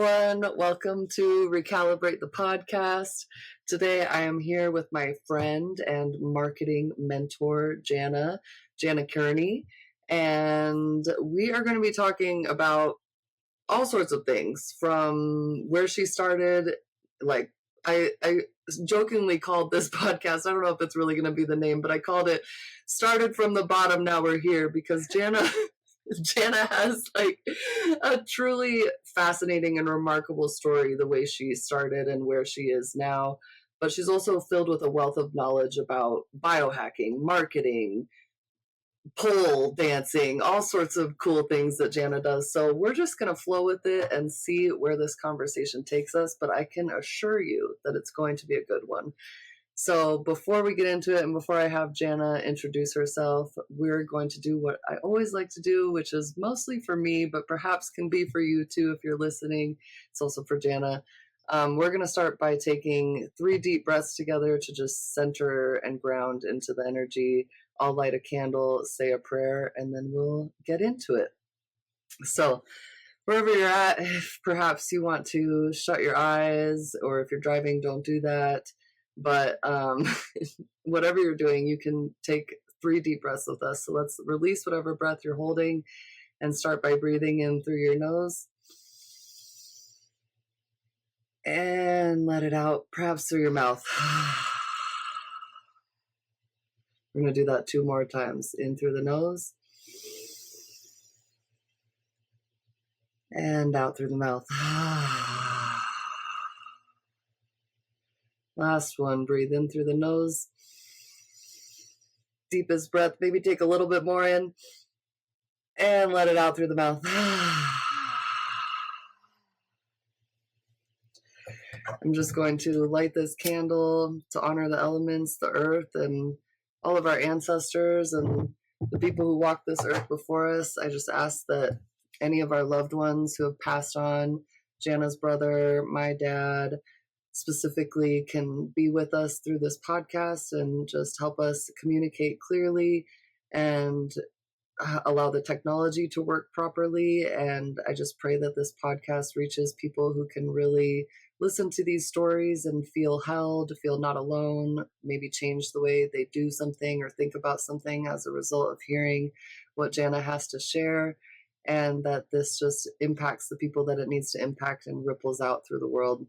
everyone. Welcome to Recalibrate the podcast. Today I am here with my friend and marketing mentor, Jana Kearney, and we are going to be talking about all sorts of things from where she started. Like I jokingly called this podcast, I don't know if it's really going to be the name, but I called it Started from the Bottom, Now We're Here, because Jana has like a truly fascinating and remarkable story, the way she started and where she is now. But she's also filled with a wealth of knowledge about biohacking, marketing, pole dancing, all sorts of cool things that Jana does. So we're just going to flow with it and see where this conversation takes us. But I can assure you that it's going to be a good one. So before we get into it and before I have Jana introduce herself, we're going to do what I always like to do, which is mostly for me, but perhaps can be for you too if you're listening. It's also for Jana. We're going to start by taking 3 deep breaths together to just center and ground into the energy. I'll light a candle, say a prayer, and then we'll get into it. So wherever you're at, if perhaps you want to shut your eyes, or if you're driving, don't do that. But whatever you're doing, you can take 3 deep breaths with us. So let's release whatever breath you're holding and start by breathing in through your nose. And let it out, perhaps through your mouth. We're going to do that 2 more times. In through the nose. And out through the mouth. Last one, breathe in through the nose. Deepest breath, maybe take a little bit more in. And let it out through the mouth. I'm just going to light this candle to honor the elements, the earth, and all of our ancestors and the people who walked this earth before us. I just ask that any of our loved ones who have passed on, Jana's brother, my dad, specifically, can be with us through this podcast and just help us communicate clearly and allow the technology to work properly. And I just pray that this podcast reaches people who can really listen to these stories and feel held, feel not alone, maybe change the way they do something or think about something as a result of hearing what Jana has to share, and that this just impacts the people that it needs to impact and ripples out through the world.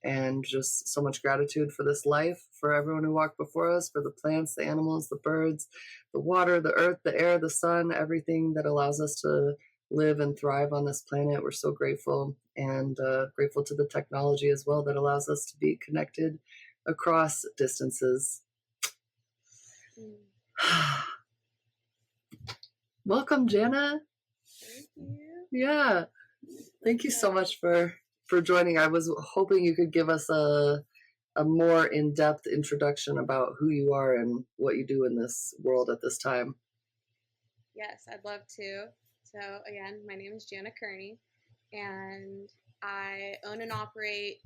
And just so much gratitude for this life, for everyone who walked before us, for the plants, the animals, the birds, the water, the earth, the air, the sun, everything that allows us to live and thrive on this planet. We're so grateful, and grateful to the technology as well that allows us to be connected across distances. Welcome, Jana. Thank you. Yeah. Thank you so much for joining. I was hoping you could give us a more in-depth introduction about who you are and what you do in this world at this time. Yes, I'd love to. So again, my name is Jana Kearney, and I own and operate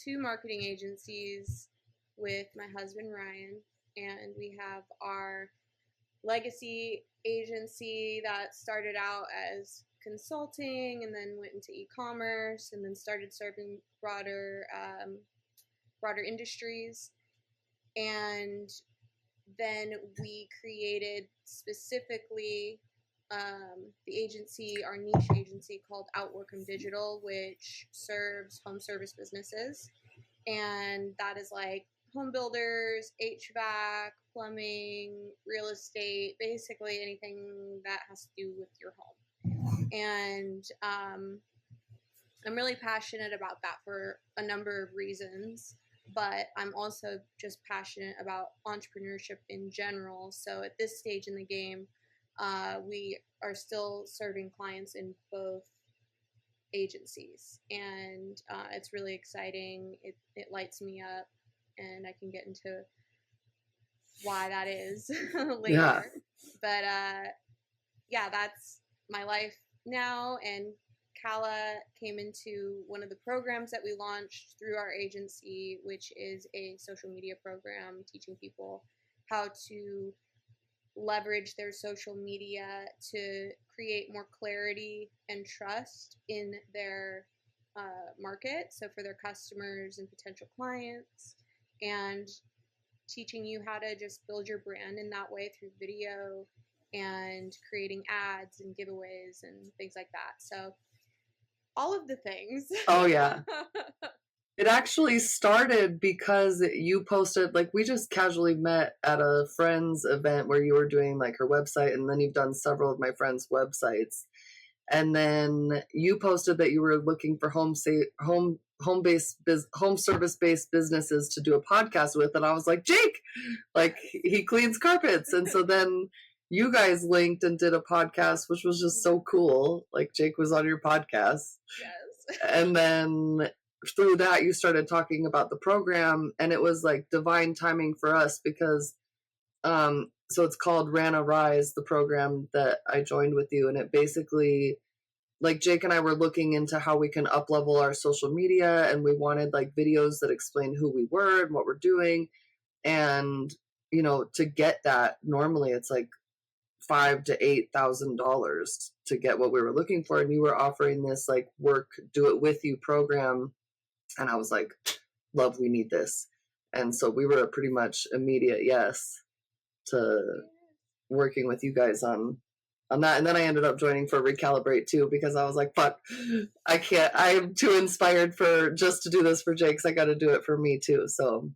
2 marketing agencies with my husband Ryan, and we have our legacy agency that started out as consulting and then went into e-commerce and then started serving broader industries. And then we created specifically the agency, our niche agency called Outworkham Digital, which serves home service businesses. And that is like home builders, HVAC, plumbing, real estate, basically anything that has to do with your home. And I'm really passionate about that for a number of reasons, but I'm also just passionate about entrepreneurship in general. So at this stage in the game, we are still serving clients in both agencies, and it's really exciting. It lights me up, and I can get into why that is later. Yeah. But yeah, that's my life now. And Kala came into one of the programs that we launched through our agency, which is a social media program teaching people how to leverage their social media to create more clarity and trust in their market, so for their customers and potential clients, and teaching you how to just build your brand in that way through video and creating ads and giveaways and things like that. So all of the things. Oh, yeah. It actually started because you posted, like, we just casually met at a friend's event where you were doing, like, her website, and then you've done several of my friends' websites. And then you posted that you were looking for home service based businesses to do a podcast with, and I was like, Jake, like, he cleans carpets. And so then you guys linked and did a podcast, which was just so cool. Like, Jake was on your podcast. Yes. And then through that you started talking about the program, and it was like divine timing for us because so it's called Rana Rise, the program that I joined with you, and it basically, like, Jake and I were looking into how we can up level our social media, and we wanted like videos that explain who we were and what we're doing. And you know, to get that, normally it's like $5,000 to $8,000 to get what we were looking for, and you were offering this like work, do it with you program, and I was like, love, we need this. And so we were a pretty much immediate yes to working with you guys on that. And then I ended up joining for Recalibrate too, because I was like, fuck, I can't, I'm too inspired for just to do this for Jake's. I got to do it for me too. So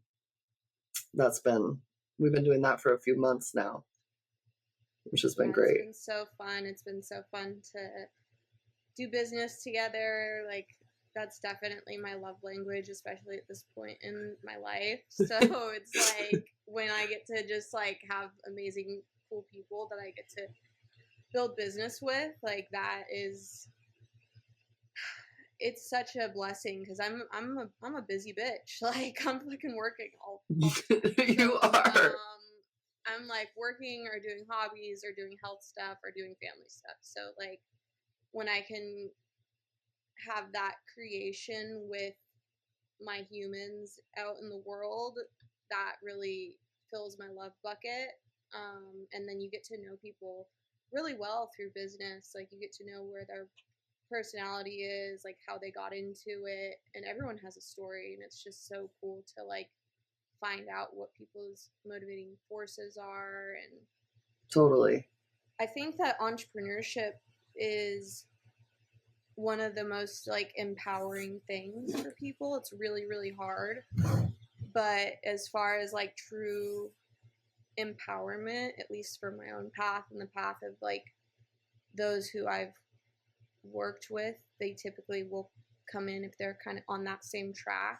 we've been doing that for a few months now, which has been great. It's been so fun. It's been so fun to do business together. Like, that's definitely my love language, especially at this point in my life. So it's like when I get to just like have amazing, cool people that I get to build business with, like, that is, it's such a blessing because I'm a busy bitch. Like, I'm fucking working all You are. I'm like working or doing hobbies or doing health stuff or doing family stuff. So like when I can have that creation with my humans out in the world, that really fills my love bucket. And then you get to know people really well through business. Like, you get to know where their personality is, like how they got into it, and everyone has a story, and it's just so cool to like find out what people's motivating forces are. And Totally. I think that entrepreneurship is one of the most like empowering things for people. It's really, really hard, but as far as like true empowerment, at least for my own path and the path of like those who I've worked with, they typically will come in if they're kind of on that same track.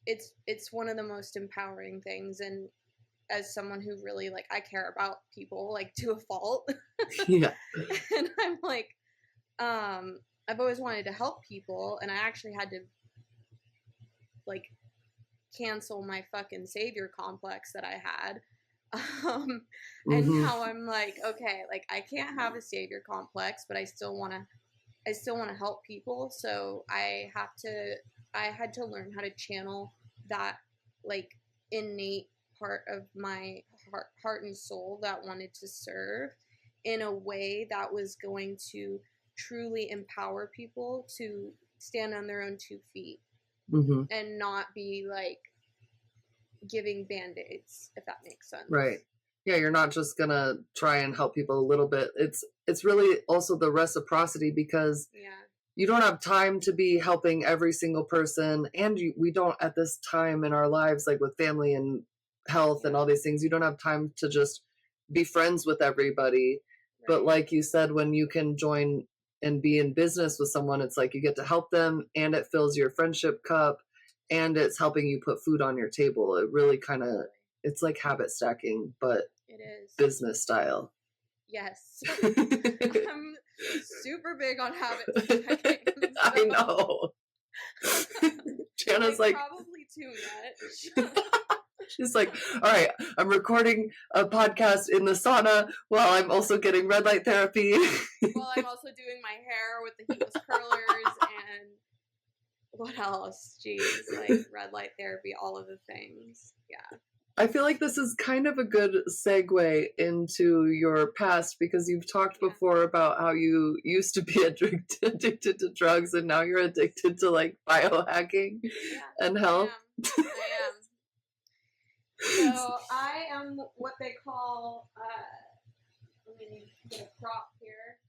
It's one of the most empowering things. And as someone who really like, I care about people like to a fault. Yeah. And I'm like, I've always wanted to help people, and I actually had to like cancel my fucking savior complex that I had. And now I'm like, okay, like I can't have a savior complex, but I still want to help people. So I had to learn how to channel that like innate part of my heart and soul that wanted to serve in a way that was going to truly empower people to stand on their own 2 feet and not be like giving band-aids, if that makes sense. Right. Yeah, you're not just gonna try and help people a little bit. It's really also the reciprocity, because you don't have time to be helping every single person, and we don't at this time in our lives, like with family and health and all these things, you don't have time to just be friends with everybody. Right. But like you said, when you can join and be in business with someone, it's like you get to help them, and it fills your friendship cup, and it's helping you put food on your table. It really kind of, it's like habit stacking, but it is business style. Yes. I'm super big on habit stacking. So. I know. Jana's like probably too much. She's like, all right, I'm recording a podcast in the sauna while I'm also getting red light therapy. While I'm also doing my hair with the heatless curlers, and what else? Jeez, like red light therapy, all of the things. Yeah. I feel like this is kind of a good segue into your past, because you've talked Yeah. before about how you used to be addicted to drugs, and now you're addicted to like biohacking and health. I am. So I am what they call, let me get a prop here.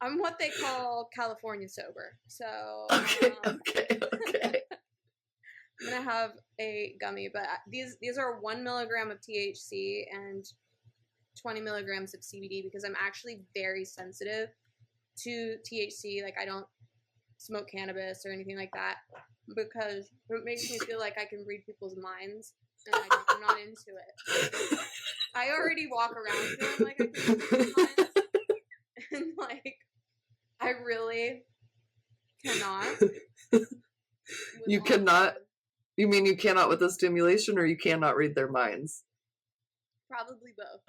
I'm what they call California sober. So Okay. I'm gonna have a gummy, but these are 1 milligram of THC and 20 milligrams of CBD, because I'm actually very sensitive to THC. Like, I don't smoke cannabis or anything like that, because it makes me feel like I can read people's minds, and I'm not into it. I already walk around feeling like I can read people's minds, and like, I really cannot. You cannot. You mean you cannot with the stimulation, or you cannot read their minds? Probably both.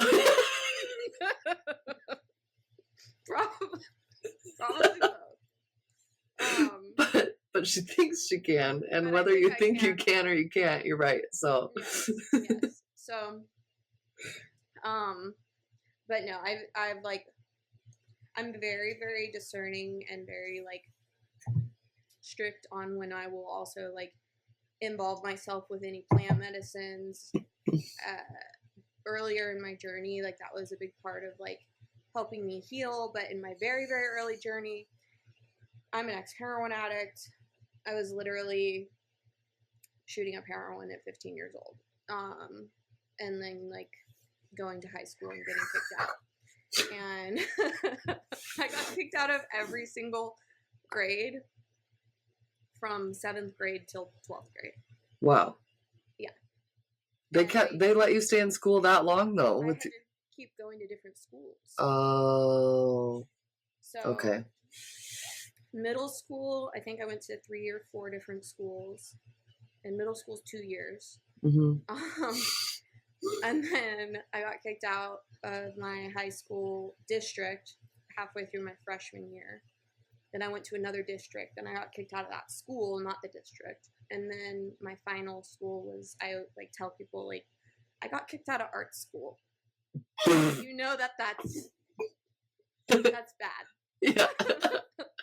Probably both. But she thinks she can, and whether you think you can or you can't, you're right. So yes. So, but no, I've like, I'm very, very discerning and very like strict on when I will also like involve myself with any plant medicines. Earlier in my journey, like, that was a big part of like helping me heal. But in my very, very early journey, I'm an ex-heroin addict. I was literally shooting up heroin at 15 years old, and then like going to high school and getting kicked out. And I got kicked out of every single grade from 7th grade till 12th grade. Wow. Yeah. They let you stay in school that long, though? I had to keep going to different schools. Oh. So, okay. Middle school, I think I went to 3 or 4 different schools. And middle school's 2 years. Mm-hmm. And then I got kicked out of my high school district halfway through my freshman year. Then I went to another district, and I got kicked out of that school, not the district. And then my final school was, I like tell people, like, I got kicked out of art school. You know that's bad. Yeah.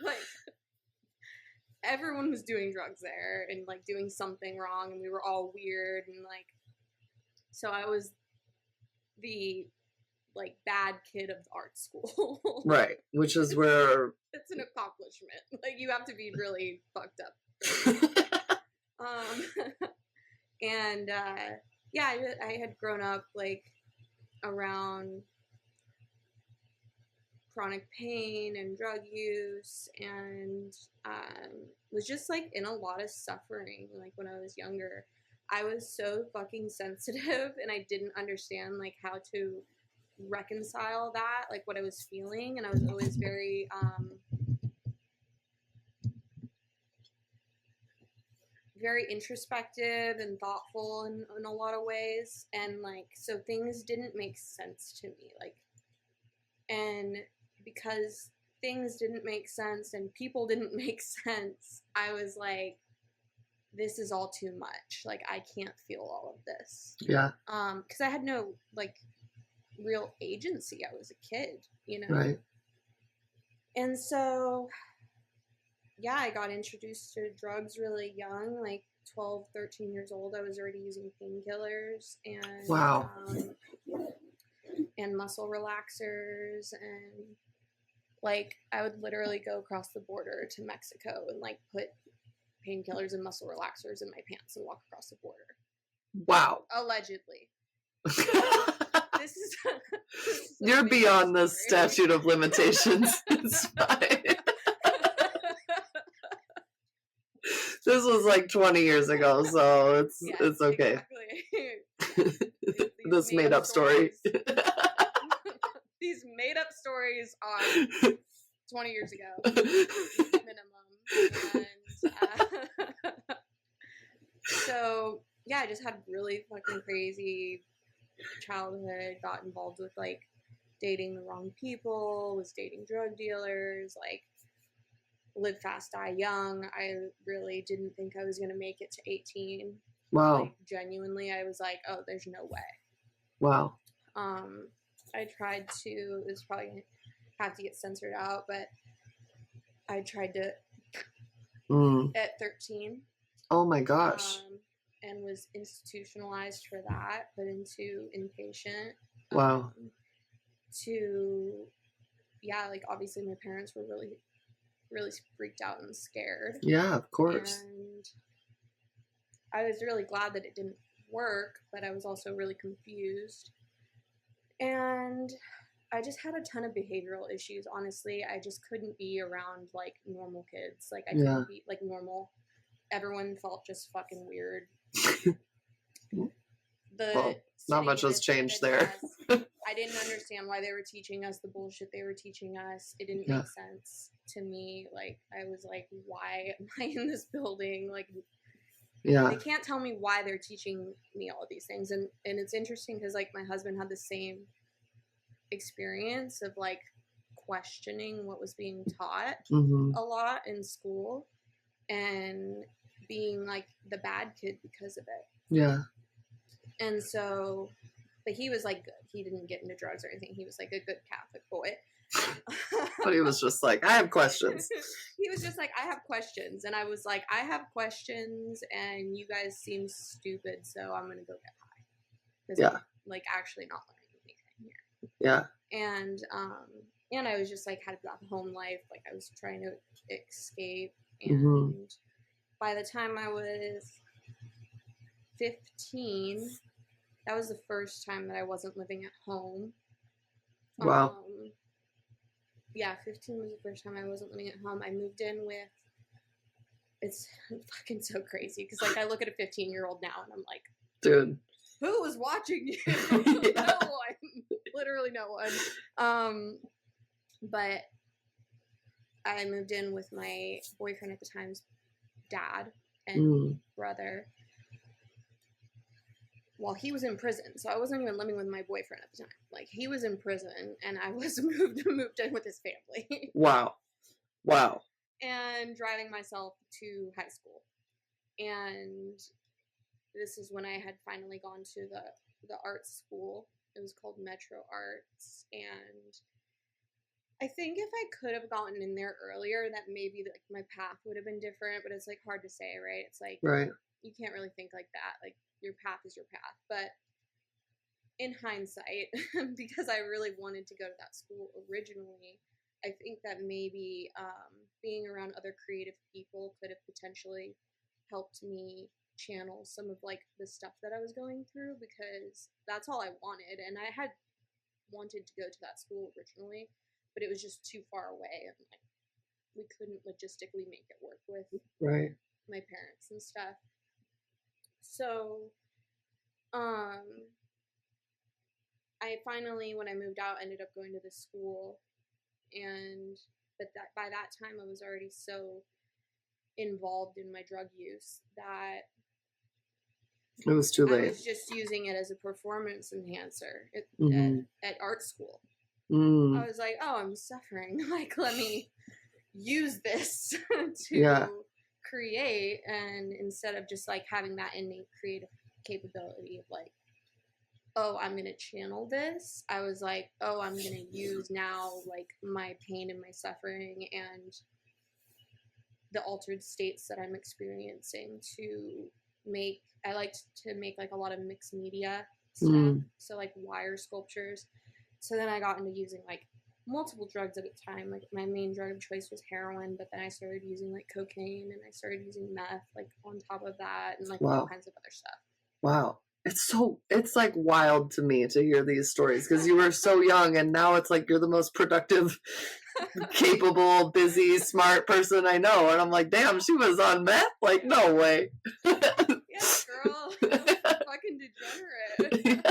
Like, everyone was doing drugs there and like doing something wrong, and we were all weird, and like, so I was the like bad kid of art school. Right, which is where it's an accomplishment. Like, you have to be really fucked up. And yeah, I had grown up like around chronic pain and drug use, and was just like in a lot of suffering. Like, when I was younger, I was so fucking sensitive, and I didn't understand like how to reconcile that, like what I was feeling. And I was always very very introspective and thoughtful in a lot of ways, and like, so things didn't make sense to me, like, and because things didn't make sense and people didn't make sense, I was like, this is all too much, like, I can't feel all of this. Yeah. Because I had no like real agency. I was a kid, you know. Right. And so, yeah, I got introduced to drugs really young, like 12, 13 years old. I was already using painkillers and wow. And muscle relaxers, and like, I would literally go across the border to Mexico and like put painkillers and muscle relaxers in my pants and walk across the border. Wow. Allegedly. This is You're beyond the statute of limitations. It's fine. This was like 20 years ago, so it's okay. Exactly. This made up story. These made up stories are 20 years ago minimum. And so yeah, I just had really fucking crazy childhood. Got involved with like dating the wrong people, was dating drug dealers, like live fast, die young. I really didn't think I was going to make it to 18. Wow. Like, genuinely, I was like, oh, there's no way. Wow. I tried to, it's probably going to have to get censored out, but I tried to, at 13. Oh my gosh. And was institutionalized for that, put into inpatient. Wow. Like, obviously my parents were really, really freaked out and scared. Yeah, of course. And I was really glad that it didn't work, but I was also really confused. And I just had a ton of behavioral issues, honestly. I just couldn't be around, like, normal kids. Like, I couldn't be, like, normal. Everyone felt just fucking weird. Well, not much has changed there. I didn't understand why they were teaching us the bullshit they were teaching us. It didn't make sense to me. Like, I was like, why am I in this building? Like, they can't tell me why they're teaching me all of these things. And it's interesting because, like, my husband had the same experience of, like, questioning what was being taught a lot in school and being, like, the bad kid because of it. Yeah. And so, but he was, like, good. He didn't get into drugs or anything. He was, like, a good Catholic boy. But he was just like, I have questions. He was just like, I have questions. And I was like, I have questions and you guys seem stupid, so I'm going to go get high. Because I'm, like, actually not learning anything here. Yeah. And I was just, like, had that home life. Like, I was trying to escape. And by the time I was 15, that was the first time that I wasn't living at home. Wow. 15 was the first time I wasn't living at home. I moved in with, it's fucking so crazy, because, like, I look at a 15-year-old now and I'm like, dude, who was watching you? No one. Literally no one. But I moved in with my boyfriend at the time's dad and brother while he was in prison. So I wasn't even living with my boyfriend at the time. Like, he was in prison and I was moved in with his family. Wow. And driving myself to high school. And this is when I had finally gone to the art school. It was called Metro Arts. And I think if I could have gotten in there earlier, that maybe, like, my path would have been different, but it's, like, hard to say, right? It's like, you can't really think like that. Like, your path is your path. But in hindsight, because I really wanted to go to that school originally, I think that maybe being around other creative people could have potentially helped me channel some of, like, the stuff that I was going through, because that's all I wanted. And I had wanted to go to that school originally, but it was just too far away, and, like, we couldn't logistically make it work with my parents and stuff. So, I finally, when I moved out, ended up going to this school, but by that time I was already so involved in my drug use that it was too late. I was just using it as a performance enhancer at art school. I was like, oh, I'm suffering. Like, let me use this to create, and instead of just, like, having that innate creative capability of, like, oh, I'm going to channel this, I was like, oh, I'm going to use now, like, my pain and my suffering and the altered states that I'm experiencing to make, I liked to make, like, a lot of mixed media stuff, so, like, wire sculptures. So then I got into using, like, multiple drugs at a time. Like, my main drug of choice was heroin, but then I started using, like, cocaine, and I started using meth, like, on top of that, and, like, all kinds of other stuff. Wow. It's like wild to me to hear these stories, because you were so young, and now it's like you're the most productive, capable, busy, smart person I know. And I'm like, damn, she was on meth? Like, no way. Yeah, girl. Fucking degenerate.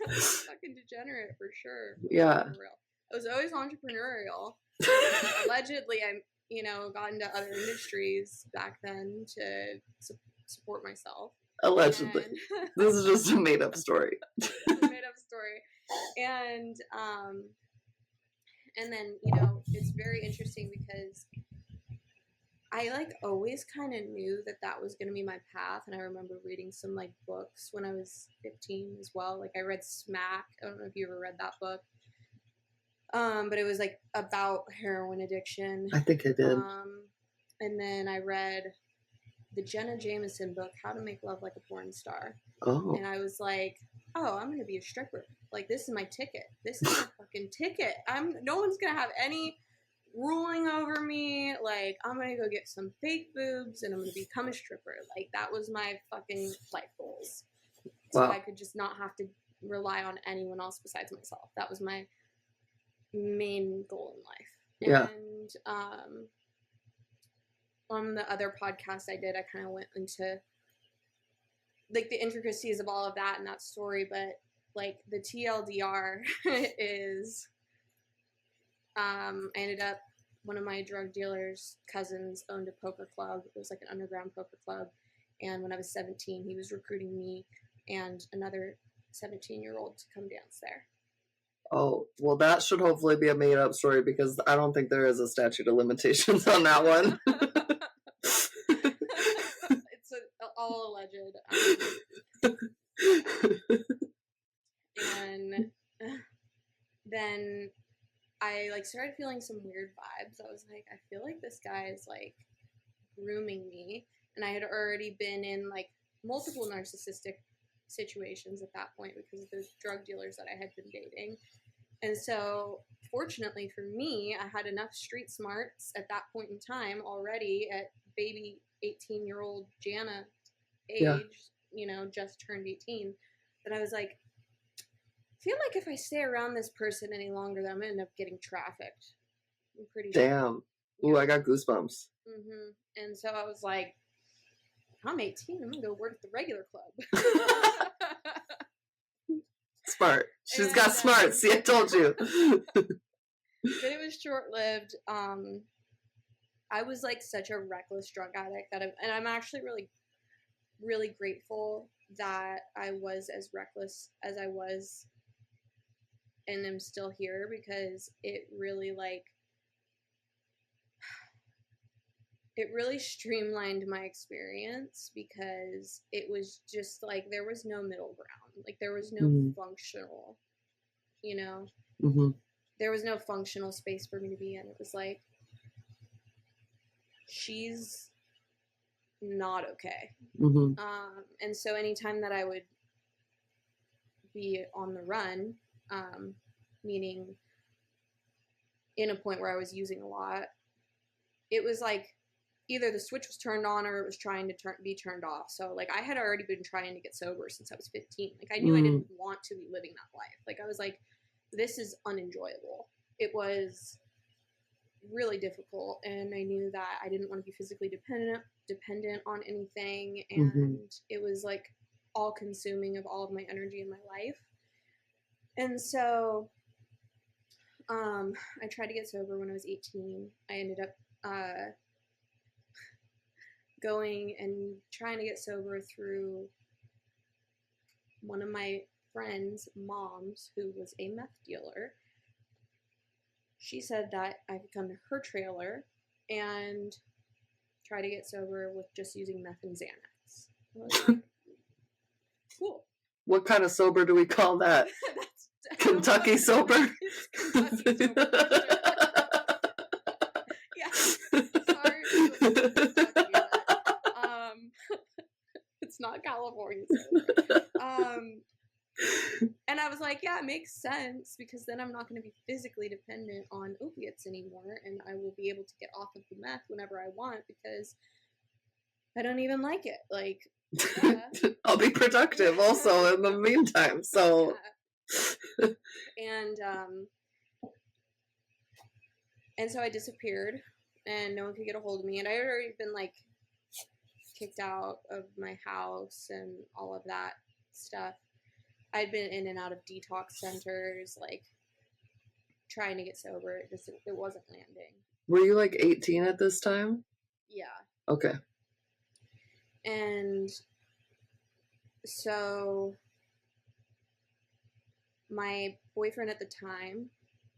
Fucking degenerate for sure. Yeah. For real. I was always entrepreneurial. Allegedly, I, got into other industries back then to support myself. Allegedly. This is just a made-up story. It's a made-up story. And And then, it's very interesting because I always kind of knew that was going to be my path. And I remember reading some books when I was 15 as well. I read Smack. I don't know if you ever read that book. But it was about heroin addiction. I think I did. And then I read the Jenna Jameson book, How to Make Love Like a Porn Star. Oh. And I was like, oh, I'm going to be a stripper. This is my ticket. This is my fucking ticket. No one's going to have any ruling over me. I'm going to go get some fake boobs and I'm going to become a stripper. That was my fucking life goals. So I could just not have to rely on anyone else besides myself. That was my main goal in life. Yeah. And on the other podcast I did, I kind of went into the intricacies of all of that and that story, but the TLDR is I ended up, one of my drug dealer's cousins owned a poker club. It was an underground poker club, and when I was 17 he was recruiting me and another 17-year-old to come dance there. Oh, well, that should hopefully be a made-up story because I don't think there is a statute of limitations on that one. It's all alleged. And then I started feeling some weird vibes. I was like, I feel like this guy is grooming me. And I had already been in multiple narcissistic situations at that point because of those drug dealers that I had been dating. And so fortunately for me, I had enough street smarts at that point in time already at baby 18-year-old Jana age, just turned 18, that I was like, I feel like if I stay around this person any longer, that I'm going to end up getting trafficked. I'm pretty sure. Damn. Ooh, I got goosebumps. Mm-hmm. And so I was like, I'm 18. I'm going to go work at the regular club. Smart. She's got smarts. See, I told you. But it was short-lived. I was such a reckless drug addict and I'm actually really, really grateful that I was as reckless as I was and I'm still here, because it really streamlined my experience, because it was just there was no middle ground. There was no functional, Mm-hmm. There was no functional space for me to be in. It was she's not okay. Mm-hmm. And so anytime that I would be on the run, meaning in a point where I was using a lot, it was either the switch was turned on or it was trying to be turned off. So I had already been trying to get sober since I was 15. I knew I didn't want to be living that life. I was like, this is unenjoyable. It was really difficult, and I knew that I didn't want to be physically dependent on anything, and it was all consuming of all of my energy in my life. And so I tried to get sober when I was 18. I ended up going and trying to get sober through one of my friend's moms, who was a meth dealer. She said that I could come to her trailer and try to get sober with just using meth and Xanax. I was like, cool. What kind of sober do we call that? Kentucky sober? Kentucky sober. Yeah. Sorry. Kentucky, but, it's not California sober. And I was like, yeah, it makes sense, because then I'm not going to be physically dependent on opiates anymore, and I will be able to get off of the meth whenever I want, because I don't even like it. Yeah. I'll be productive also in the meantime. So, yeah. And so I disappeared, and no one could get a hold of me, and I had already been kicked out of my house and all of that stuff. I'd been in and out of detox centers, trying to get sober. It wasn't landing. Were you 18 at this time? Yeah. Okay. And so my boyfriend at the time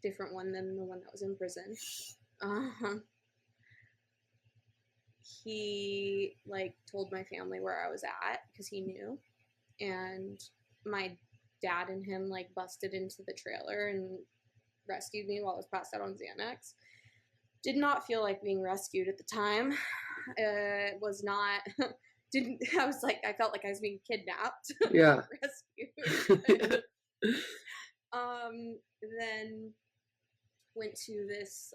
different one than the one that was in prison. He like told my family where I was at because he knew, and my dad and him like busted into the trailer and rescued me while I was passed out on Xanax. Did not feel like being rescued at the time. It was not. Didn't. I was like, I felt like I was being kidnapped. Yeah. Rescued. Then went to this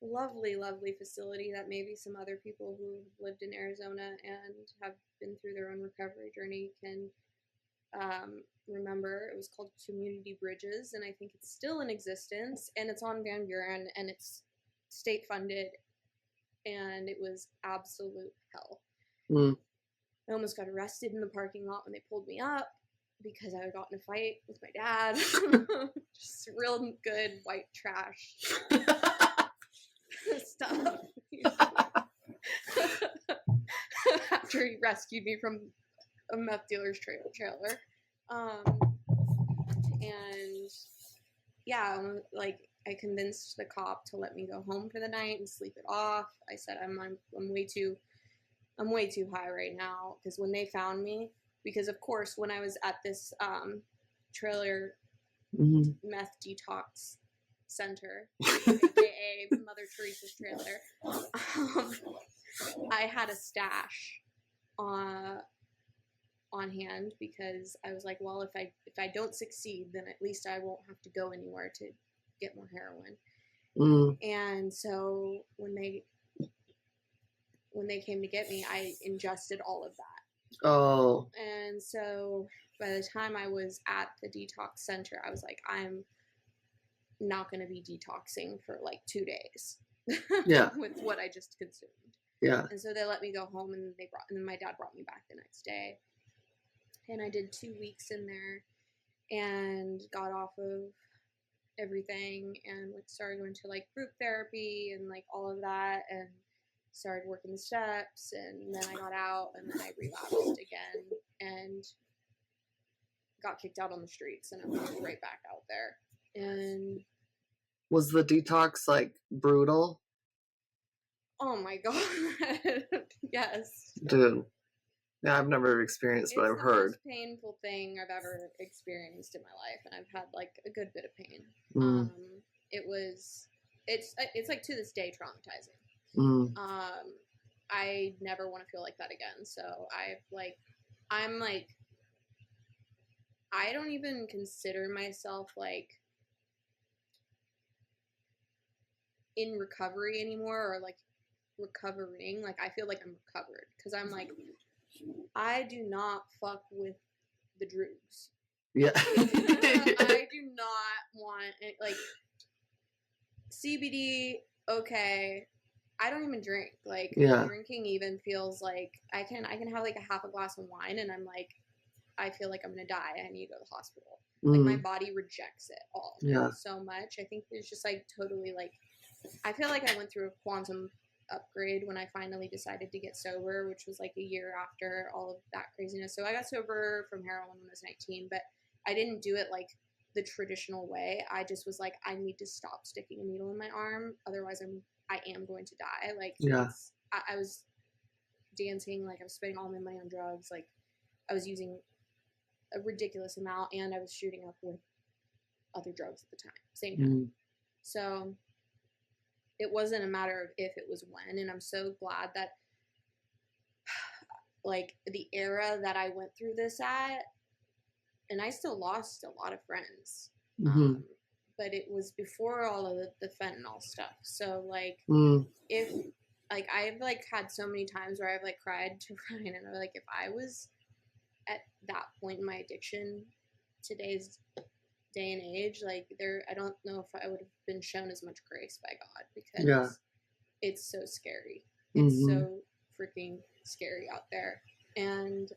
lovely, lovely facility that maybe some other people who lived in Arizona and have been through their own recovery journey can remember. It was called Community Bridges, and I think it's still in existence, and it's on Van Buren, and it's state funded, and it was absolute hell. I almost got arrested in the parking lot when they pulled me up because I got in a fight with my dad. Just real good white trash stuff. After he rescued me from a meth dealer's trailer. And yeah, like I convinced the cop to let me go home for the night and sleep it off. I said I'm way too high right now, because when they found me, because of course when I was at this trailer meth detox center, aka Mother Teresa's trailer, I had a stash on hand, because I was like, well, if I don't succeed, then at least I won't have to go anywhere to get more heroin. And so when they came to get me, I ingested all of that. Oh. And so by the time I was at the detox center, I was like, I'm not going to be detoxing for like 2 days. Yeah. With what I just consumed. Yeah. And so they let me go home, and then my dad brought me back the next day. And I did 2 weeks in there and got off of everything and like started going to like group therapy and like all of that, and started working the steps, and then I got out, and then I relapsed again and got kicked out on the streets, and I went right back out there. And was the detox like brutal? Oh my god. Yes. Dude. Yeah, I've never experienced, but I've heard. It's the most painful thing I've ever experienced in my life, and I've had like a good bit of pain. It's like to this day traumatizing. I never want to feel like that again. So I don't even consider myself like in recovery anymore, or like recovering. Like I feel like I'm recovered, because I'm like, I do not fuck with the drugs. Yeah. I do not want it, like CBD. Okay, I don't even drink. Like drinking even feels like I can have like a half a glass of wine, and I'm like, I feel like I'm gonna die. I need to go to the hospital. Like my body rejects it all so much. I think it's just like totally like, I feel like I went through a quantum upgrade when I finally decided to get sober, which was like a year after all of that craziness. So I got sober from heroin when I was 19, but I didn't do it like the traditional way. I just was like, I need to stop sticking a needle in my arm, otherwise I am going to die. Like I was dancing, like I was spending all my money on drugs, like I was using a ridiculous amount, and I was shooting up with other drugs at the time, same time. So it wasn't a matter of if, it was when. And I'm so glad that like the era that I went through this at, and I still lost a lot of friends, but it was before all of the fentanyl stuff. So like if like I've like had so many times where I've like cried to Ryan, and I'm like, if I was at that point in my addiction, today's day and age, like I don't know if I would have been shown as much grace by God, because it's so scary. It's so freaking scary out there. And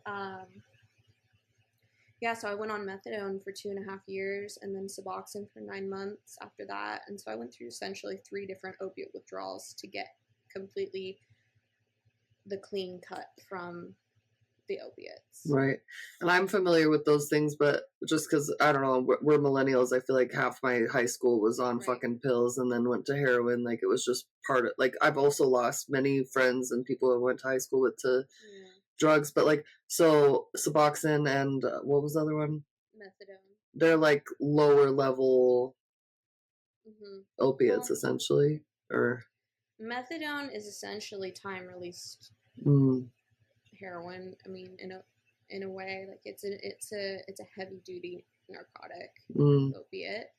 so I went on methadone for 2.5 years, and then Suboxone for 9 months after that. And so I went through essentially 3 different opiate withdrawals to get completely the clean cut from the opiates. Right. And I'm familiar with those things, but just because, I don't know, we're millennials, I feel like half my high school was on fucking pills and then went to heroin. Like, it was just part of, like, I've also lost many friends and people I went to high school with to drugs. But, like, so Suboxone and what was the other one? Methadone. They're, like, lower level opiates, essentially. Or methadone is essentially time-released heroin. I mean, in a way, like it's a heavy-duty narcotic opiate.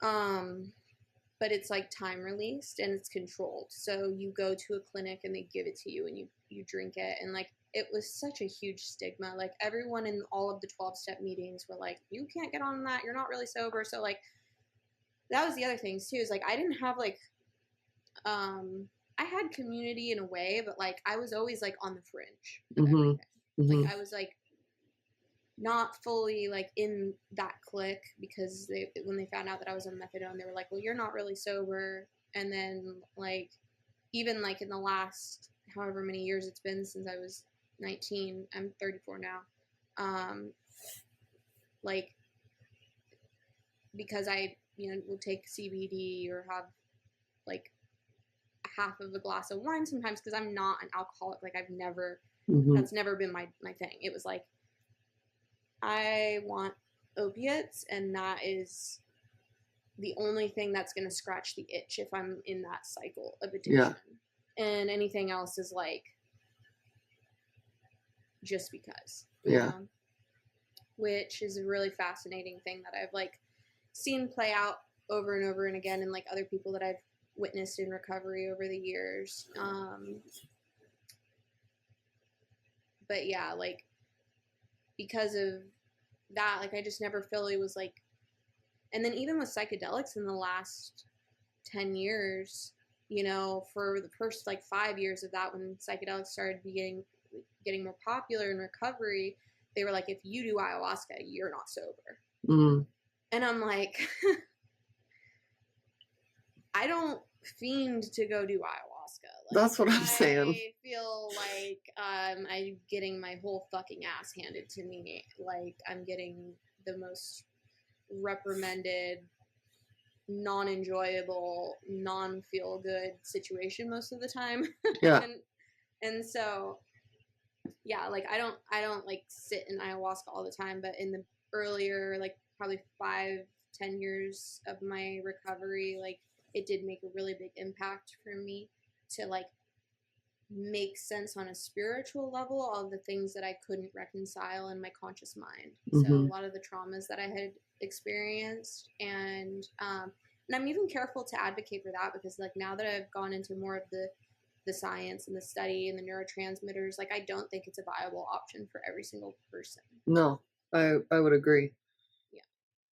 But it's like time-released and it's controlled. So you go to a clinic and they give it to you and you drink it. And like it was such a huge stigma. Like everyone in all of the 12-step meetings were like, you can't get on that. You're not really sober. So like that was the other things too. Is like I didn't have like I had community in a way, but like I was always like on the fringe of everything. Like I was like not fully like in that clique because when they found out that I was on methadone, they were like, well, you're not really sober. And then like even like in the last however many years it's been since I was 19, I'm 34 now. Like because I will take CBD or have like half of a glass of wine sometimes because I'm not an alcoholic. Like I've never that's never been my thing. It was like I want opiates and that is the only thing that's going to scratch the itch if I'm in that cycle of addiction. And anything else is like just because. Which is a really fascinating thing that I've like seen play out over and over and again in like other people that I've witnessed in recovery over the years. But yeah, like because of that, like I just never fully was like, and then even with psychedelics in the last 10 years, for the first like 5 years of that, when psychedelics started getting more popular in recovery, they were like, if you do ayahuasca, you're not sober. And I'm like, I don't fiend to go do ayahuasca. Like, that's what I'm saying. I feel like I'm getting my whole fucking ass handed to me. Like I'm getting the most reprimanded, non-enjoyable, non-feel-good situation most of the time. And so yeah, like I don't like sit in ayahuasca all the time, but in the earlier like probably 5-10 years of my recovery, like it did make a really big impact for me to like make sense on a spiritual level of the things that I couldn't reconcile in my conscious mind. So a lot of the traumas that I had experienced, and I'm even careful to advocate for that because like now that I've gone into more of the science and the study and the neurotransmitters, like I don't think it's a viable option for every single person. No, I would agree.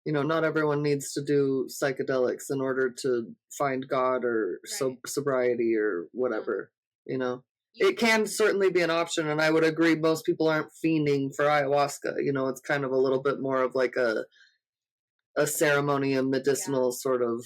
Not everyone needs to do psychedelics in order to find God or sobriety or whatever, It can certainly be an option, and I would agree most people aren't fiending for ayahuasca. It's kind of a little bit more of like a ceremony, a medicinal sort of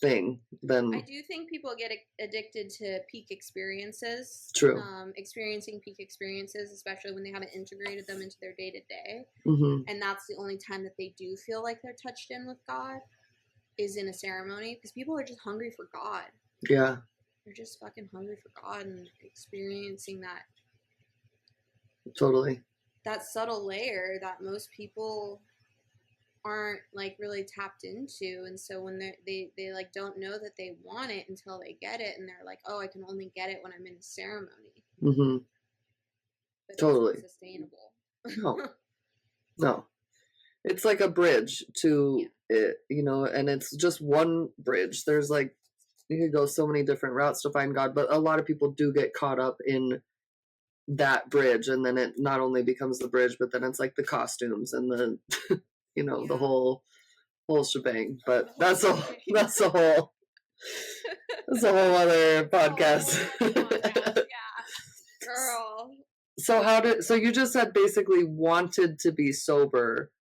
thing than I do think people get addicted to peak experiences. True. Experiencing peak experiences, especially when they haven't integrated them into their day-to-day. And that's the only time that they do feel like they're touched in with God is in a ceremony, because people are just hungry for God. Yeah. They're just fucking hungry for God and experiencing that. Totally. That subtle layer that most people aren't like really tapped into, and so when they like don't know that they want it until they get it, and they're like, oh, I can only get it when I'm in a ceremony. But totally. it's not sustainable. No, it's like a bridge to it, and it's just one bridge. There's like you could go so many different routes to find God, but a lot of people do get caught up in that bridge, and then it not only becomes the bridge, but then it's like the costumes and the the whole shebang. But that's a whole other podcast. Girl. So you just said basically wanted to be sober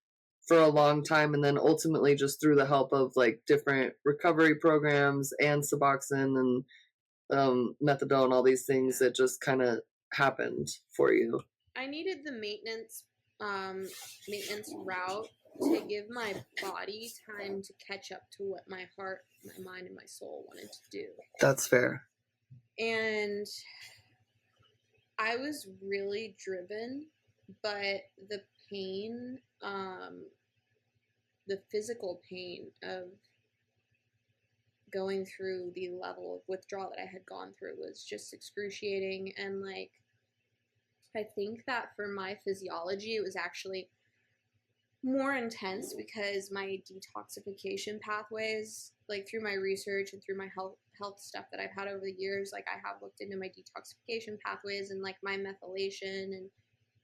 for a long time, and then ultimately just through the help of like different recovery programs and Suboxone and methadone, all these things, it just kind of happened for you? I needed the maintenance route to give my body time to catch up to what my heart, my mind, and my soul wanted to do. That's fair. And I was really driven, but the pain, the physical pain of going through the level of withdrawal that I had gone through was just excruciating. And like, I think that for my physiology, it was actually more intense because my detoxification pathways, like through my research and through my health stuff that I've had over the years, like I have looked into my detoxification pathways, and like my methylation and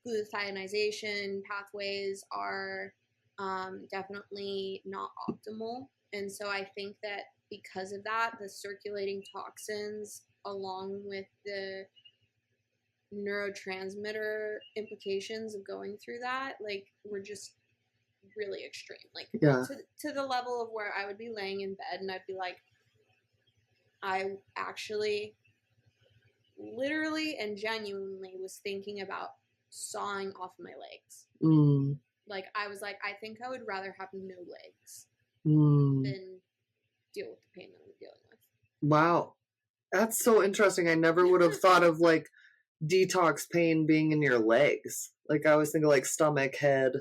glutathionization pathways are definitely not optimal. And so I think that because of that, the circulating toxins along with the neurotransmitter implications of going through that, like, were just really extreme. Like, to the level of where I would be laying in bed and I'd be like, I actually literally and genuinely was thinking about sawing off my legs. Like, I was like, I think I would rather have no legs than deal with the pain that I'm dealing with. Wow. That's so interesting. I never would have thought of like detox pain being in your legs. Like, I always think of like stomach, head.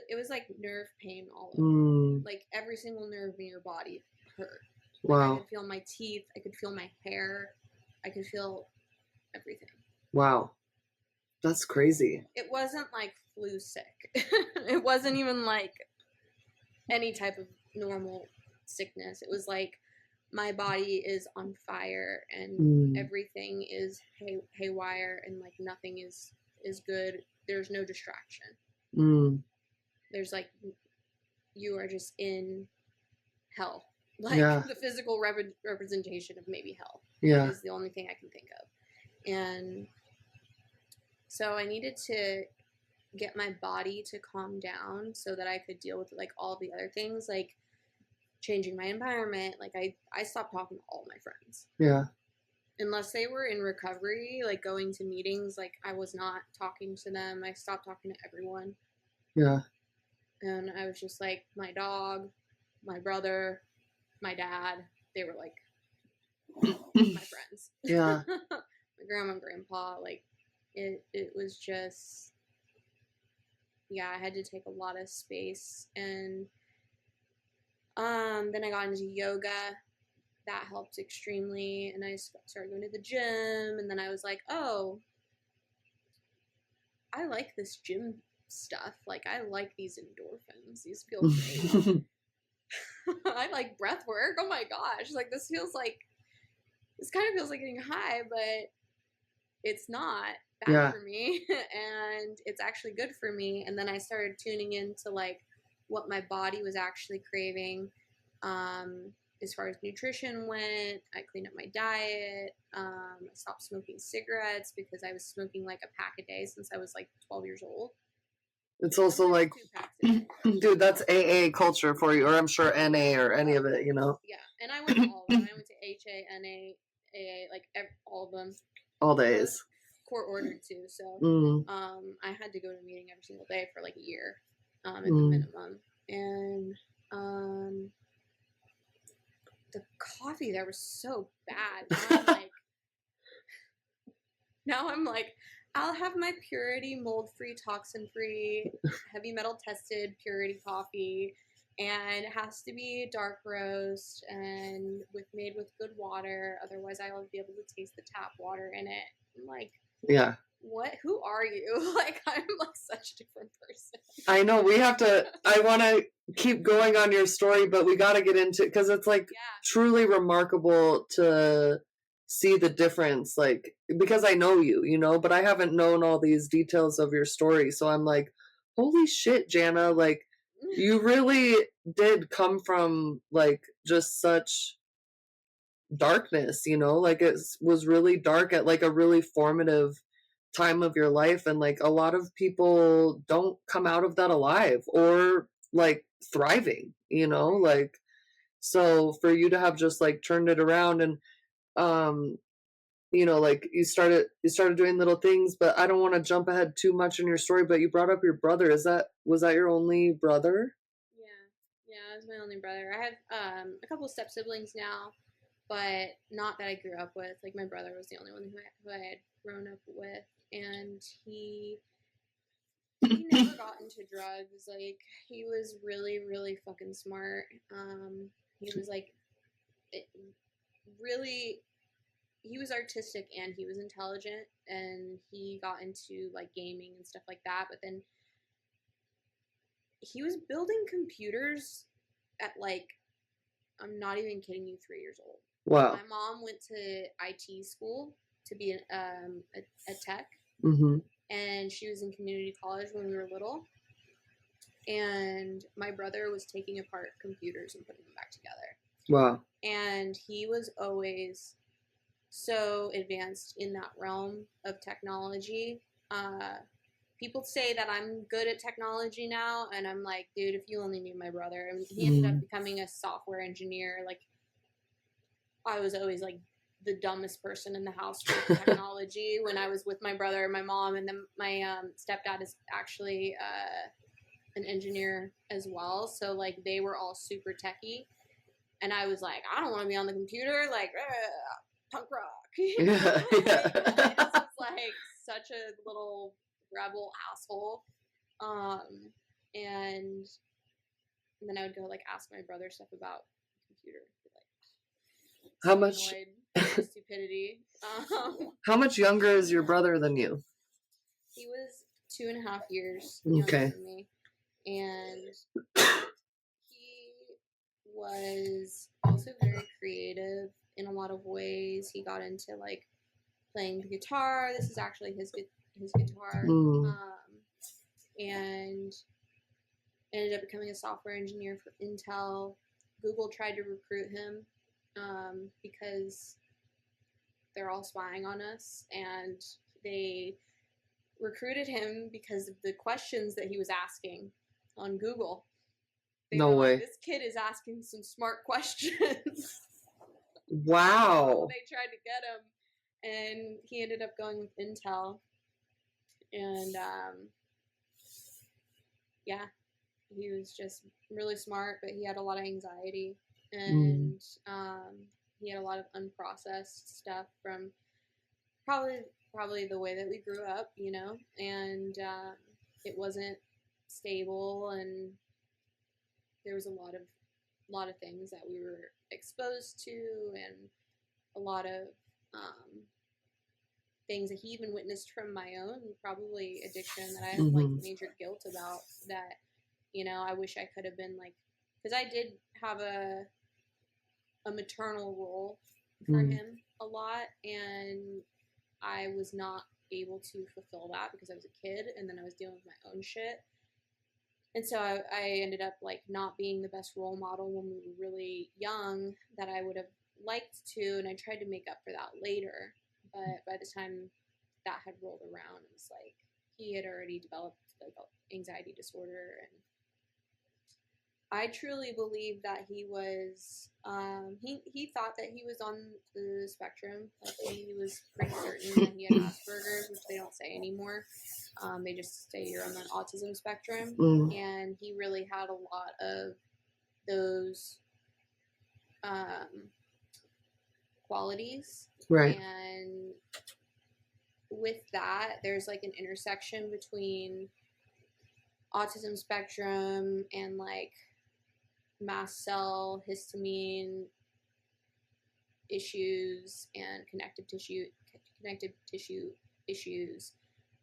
It was like nerve pain all over. Like, every single nerve in your body hurt. Like, wow. I could feel my teeth. I could feel my hair. I could feel everything. Wow. That's crazy. It wasn't like flu sick. It wasn't even like any type of normal sickness. It was like my body is on fire and everything is haywire and like nothing is good. There's no distraction. There's like, you are just in hell. Like, the physical representation of maybe hell. Yeah. Is the only thing I can think of. And so I needed to get my body to calm down so that I could deal with like all the other things, like changing my environment. Like, I stopped talking to all my friends. Yeah. Unless they were in recovery, like going to meetings, like I was not talking to them. I stopped talking to everyone. Yeah. And I was just like, my dog, my brother, my dad, they were like my friends. Yeah. My grandma and grandpa, like it was just, yeah, I had to take a lot of space. And then I got into yoga. That helped extremely. And I started going to the gym. And then I was like, oh, I like this gym stuff. Like, I like these endorphins. These feel great. I like breath work. Oh my gosh. Like, this kind of feels like getting high, but it's not bad for me. And it's actually good for me. And then I started tuning into like what my body was actually craving. As far as nutrition went, I cleaned up my diet. I stopped smoking cigarettes because I was smoking like a pack a day since I was like 12 years old. It's also like, dude, that's AA culture for you, or I'm sure NA or any of it, you know? Yeah, and I went to all of them. I went to HA, NA, AA, like all of them. All days. Court ordered too, so I had to go to a meeting every single day for like a year at the minimum. And the coffee there was so bad. Now I'm like, I'll have my purity, mold-free, toxin-free, heavy metal tested purity coffee, and it has to be dark roast and made with good water. Otherwise, I won't be able to taste the tap water in it. I'm like, yeah. What? Who are you? Like, I'm like such a different person. I know. I want to keep going on your story, but we got to get into it because it's like truly remarkable to see the difference, like, because I know you, you know, but I haven't known all these details of your story. So I'm like, holy shit, Jana, like, you really did come from like just such darkness, you know, like it was really dark at like a really formative time of your life. And like a lot of people don't come out of that alive or like thriving, you know, like, so for you to have just like turned it around and like you started doing little things, but I don't want to jump ahead too much in your story, but you brought up your brother. Was that your only brother? Yeah, it was my only brother. I have a couple step siblings now, but not that I grew up with. Like, my brother was the only one who I had grown up with, and he never got into drugs. Like, he was really, really fucking smart. He was like, really, he was artistic and he was intelligent, and he got into like gaming and stuff like that. But then he was building computers at, like, I'm not even kidding you, 3 years old. Wow. My mom went to IT school to be a tech, and she was in community college when we were little. And my brother was taking apart computers and putting them back together. Wow. And he was always so advanced in that realm of technology. People say that I'm good at technology now, and I'm like, dude, if you only knew my brother. I mean, he ended up becoming a software engineer. Like, I was always like the dumbest person in the house with technology when I was with my brother and my mom, and then my stepdad is actually an engineer as well. So like, they were all super techie, and I was like, I don't want to be on the computer, like, punk rock. Yeah. I just was like such a little rebel asshole. And then I would go like ask my brother stuff about the computer. Like, How so much annoyed by my stupidity. How much younger is your brother than you? He was 2.5 years Okay. younger than me, and he was also very creative in a lot of ways. He got into like playing the guitar. This is actually his guitar, and ended up becoming a software engineer for Intel. Google tried to recruit him because they're all spying on us, and they recruited him because of the questions that he was asking on Google. They No were way. Like, this kid is asking some smart questions. Wow. So they tried to get him, and he ended up going with Intel. And yeah, he was just really smart, but he had a lot of anxiety, and he had a lot of unprocessed stuff from probably the way that we grew up, and it wasn't stable, and there was a lot of things that we were exposed to, and a lot of things that he even witnessed from my own, probably addiction, that I have like major guilt about, that I wish I could have been like, because I did have a maternal role for him a lot, and I was not able to fulfill that because I was a kid, and then I was dealing with my own shit. And so I ended up like not being the best role model when we were really young that I would have liked to, and I tried to make up for that later. But by the time that had rolled around, it was like he had already developed like anxiety disorder, and I truly believe that he was he thought that he was on the spectrum. Like, he was pretty certain that he had Asperger's, which they don't say anymore. They just say you're on the autism spectrum, and he really had a lot of those qualities. Right. And with that, there's like an intersection between autism spectrum and like mast cell histamine issues and connective tissue issues,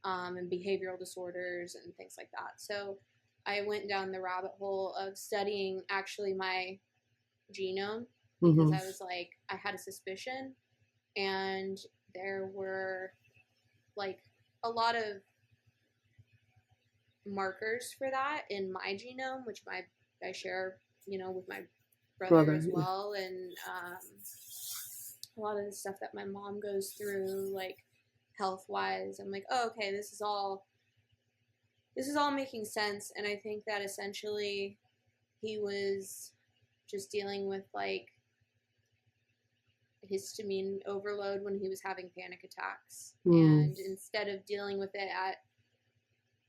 and behavioral disorders and things like that. So I went down the rabbit hole of studying actually my genome, because I was like, I had a suspicion, and there were like a lot of markers for that in my genome, which I share, with my brother as well, and a lot of the stuff that my mom goes through, like health wise. I'm like, oh, okay, this is all making sense. And I think that essentially he was just dealing with like histamine overload when he was having panic attacks. Mm. And instead of dealing with it at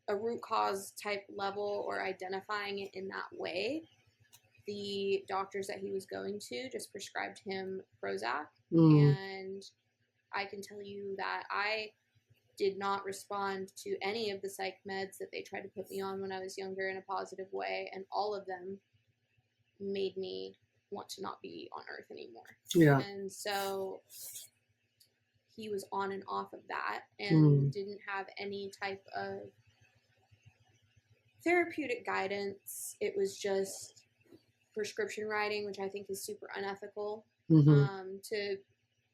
a root cause type level or identifying it in that way, the doctors that he was going to just prescribed him Prozac. And I can tell you that I did not respond to any of the psych meds that they tried to put me on when I was younger in a positive way, and all of them made me want to not be on earth anymore. Yeah. And so he was on and off of that and didn't have any type of therapeutic guidance. It was just prescription writing, which I think is super unethical, to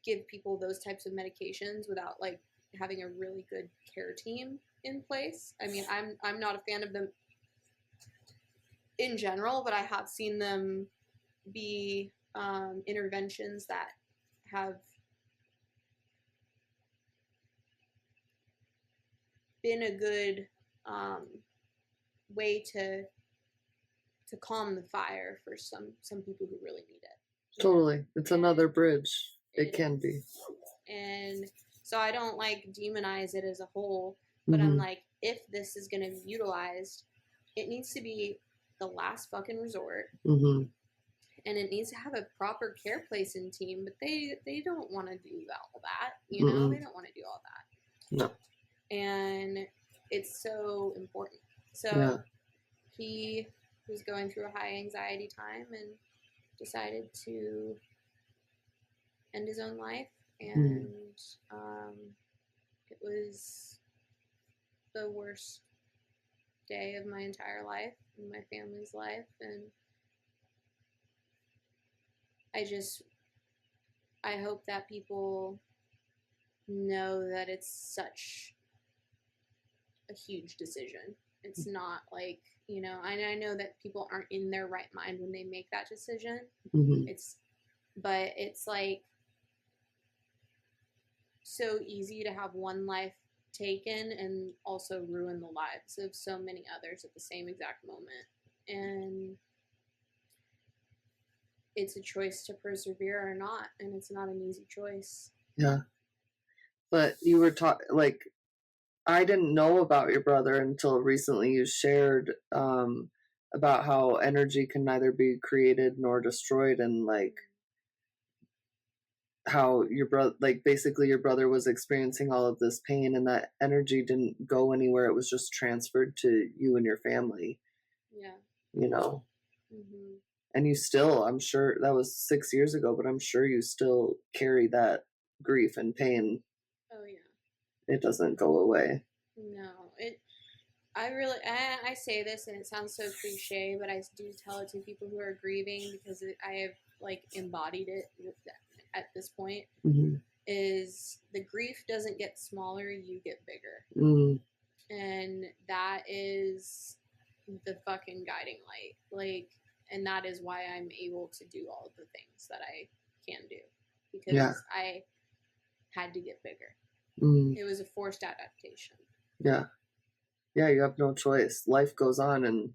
give people those types of medications without like having a really good care team in place. I mean, I'm not a fan of them in general, but I have seen them be interventions that have been a good way to calm the fire for some people who really need it. Totally. It's another bridge. It can be. And so I don't like demonize it as a whole, but I'm like, if this is going to be utilized, it needs to be the last fucking resort. And it needs to have a proper care placing team, but they don't want to do all that, you know? They don't want to do all that. No. And it's so important. So he was going through a high anxiety time and decided to end his own life. And it was the worst day of my entire life and my family's life. And I hope that people know that it's such a huge decision. It's not like, you know, I know that people aren't in their right mind when they make that decision. But it's like so easy to have one life taken and also ruin the lives of so many others at the same exact moment. And it's a choice to persevere or not, and it's not an easy choice. Yeah. But you were like, I didn't know about your brother until recently. You shared about how energy can neither be created nor destroyed, and like how your brother, like basically your brother was experiencing all of this pain, and that energy didn't go anywhere. It was just transferred to you and your family. Yeah. You know. And you still, I'm sure that was 6 years ago, but I'm sure you still carry that grief and pain. Oh yeah. It doesn't go away. No, I say this and it sounds so cliche, but I do tell it to people who are grieving because I have like embodied it at this point. Is the grief doesn't get smaller, you get bigger. And that is the fucking guiding light. Like, and that is why I'm able to do all of the things that I can do, because I had to get bigger. It was a forced adaptation. Yeah, you have no choice. Life goes on, and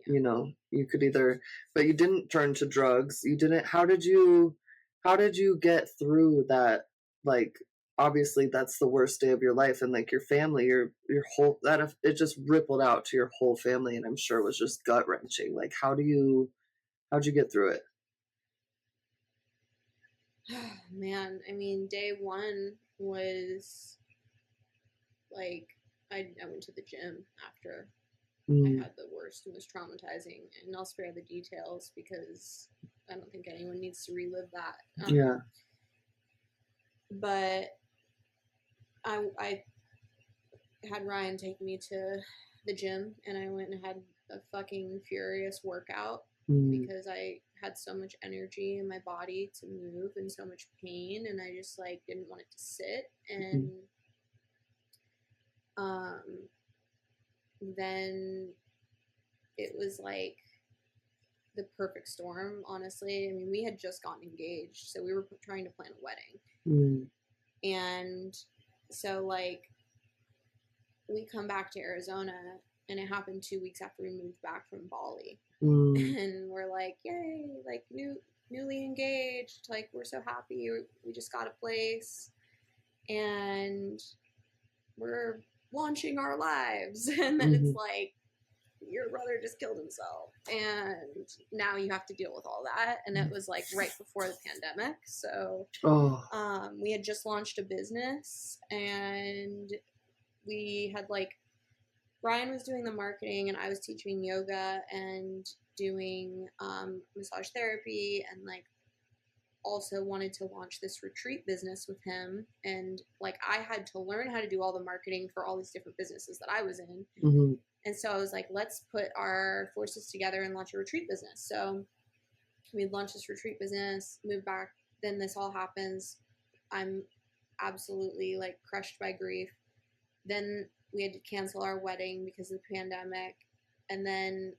you know, you could either, but you didn't turn to drugs. You didn't. How did you get through that? Like, obviously that's the worst day of your life, and like your family, your whole, that it just rippled out to your whole family, and I'm sure it was just gut wrenching. Like, how'd you get through it? Man, I mean, day one was like I went to the gym after I had the worst and most traumatizing, and I'll spare the details because I don't think anyone needs to relive that. But I had Ryan take me to the gym, and I went and had a fucking furious workout because I had so much energy in my body to move and so much pain, and I just like didn't want it to sit. And then it was like the perfect storm, honestly. I mean, we had just gotten engaged, so we were trying to plan a wedding. And so like we come back to Arizona, and it happened 2 weeks after we moved back from Bali. And we're like, yay, like newly engaged, like we're so happy, we just got a place and we're launching our lives. And then it's like, your brother just killed himself and now you have to deal with all that. And it was like right before the pandemic, so we had just launched a business, and we had like, Brian was doing the marketing and I was teaching yoga and doing massage therapy, and like also wanted to launch this retreat business with him. And like I had to learn how to do all the marketing for all these different businesses that I was in. And so I was like, let's put our forces together and launch a retreat business. So we launched this retreat business, moved back, then this all happens. I'm absolutely like crushed by grief. Then we had to cancel our wedding because of the pandemic. And then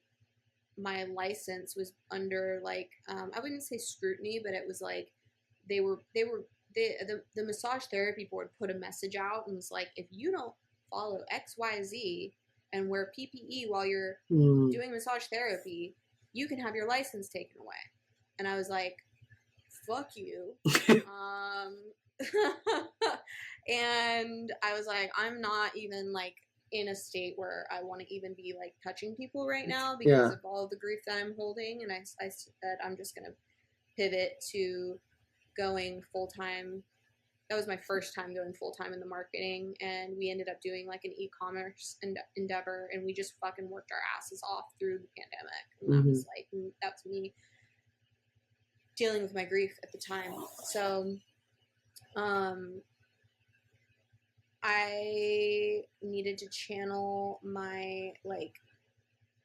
my license was under like, I wouldn't say scrutiny, but it was like, the massage therapy board put a message out and was like, if you don't follow XYZ and wear PPE while you're doing massage therapy, you can have your license taken away. And I was like, fuck you. And I was like, I'm not even like in a state where I want to even be like touching people right now because of all the grief that I'm holding. And I said, I'm just going to pivot to going full-time. That was my first time going full-time in the marketing, and we ended up doing like an e-commerce endeavor, and we just fucking worked our asses off through the pandemic. And that was like, that's me dealing with my grief at the time. So I needed to channel my like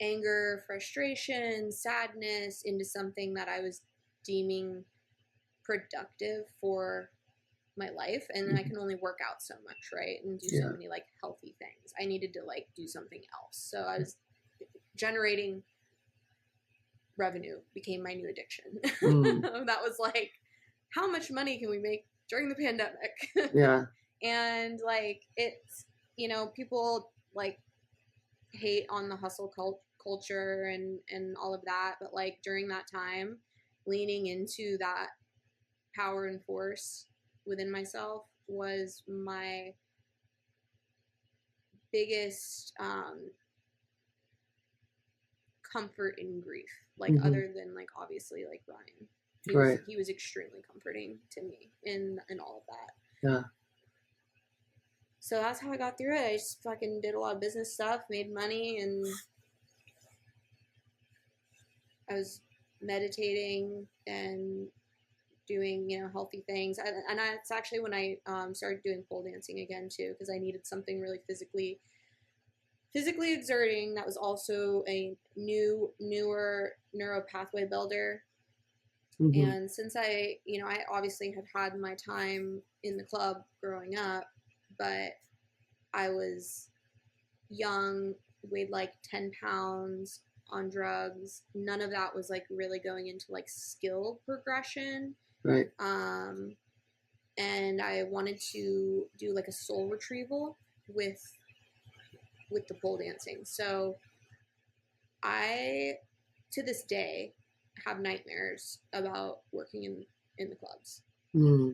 anger, frustration, sadness into something that I was deeming productive for my life. And I can only work out so much, right? And do so many like healthy things. I needed to like do something else. So I was generating revenue, became my new addiction. That was like, how much money can we make during the pandemic? And like, it's, you know, people like hate on the hustle culture and all of that, but like during that time, leaning into that power and force within myself was my biggest comfort in grief, like other than like obviously like Ryan. He was extremely comforting to me in all of that. So that's how I got through it. I just fucking did a lot of business stuff, made money, and I was meditating and doing, you know, healthy things. And it's actually when I started doing pole dancing again too, because I needed something really physically exerting that was also a newer neuro pathway builder. And since I obviously had my time in the club growing up, but I was young, weighed like 10 pounds, on drugs. None of that was like really going into like skill progression. And I wanted to do like a soul retrieval with the pole dancing. So I, to this day, have nightmares about working in the clubs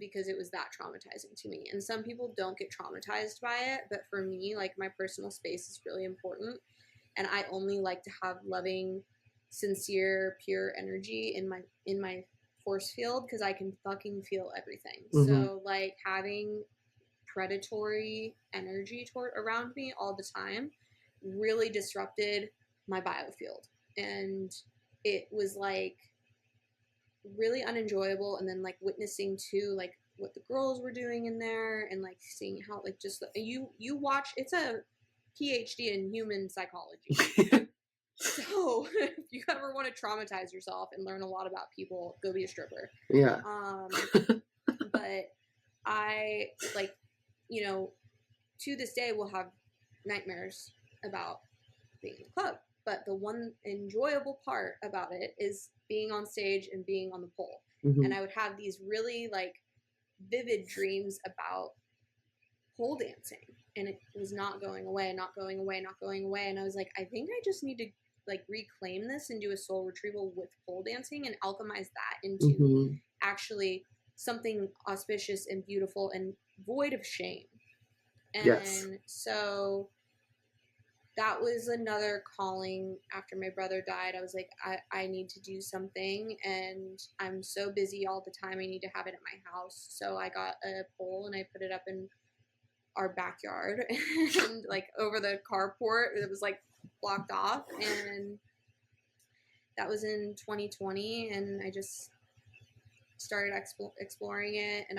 because it was that traumatizing to me. And some people don't get traumatized by it, but for me, like my personal space is really important. And I only like to have loving, sincere, pure energy in my force field because I can fucking feel everything. So like having predatory energy around me all the time really disrupted my biofield, and it was like really unenjoyable. And then like witnessing too like what the girls were doing in there, and like seeing how like just you watch, it's a PhD in human psychology. So if you ever want to traumatize yourself and learn a lot about people, go be a stripper. But I like, you know, to this day will have nightmares about being in the club. But the one enjoyable part about it is being on stage and being on the pole. And I would have these really like vivid dreams about pole dancing, and it was not going away. And I was like, I think I just need to like reclaim this and do a soul retrieval with pole dancing and alchemize that into Mm-hmm. actually something auspicious and beautiful and void of shame. Yes. And so that was another calling after my brother died. I was like, I need to do something, and I'm so busy all the time. I need to have it at my house. So I got a pole and I put it up in our backyard and like over the carport. It was like blocked off, and that was in 2020. And I just started exploring it, and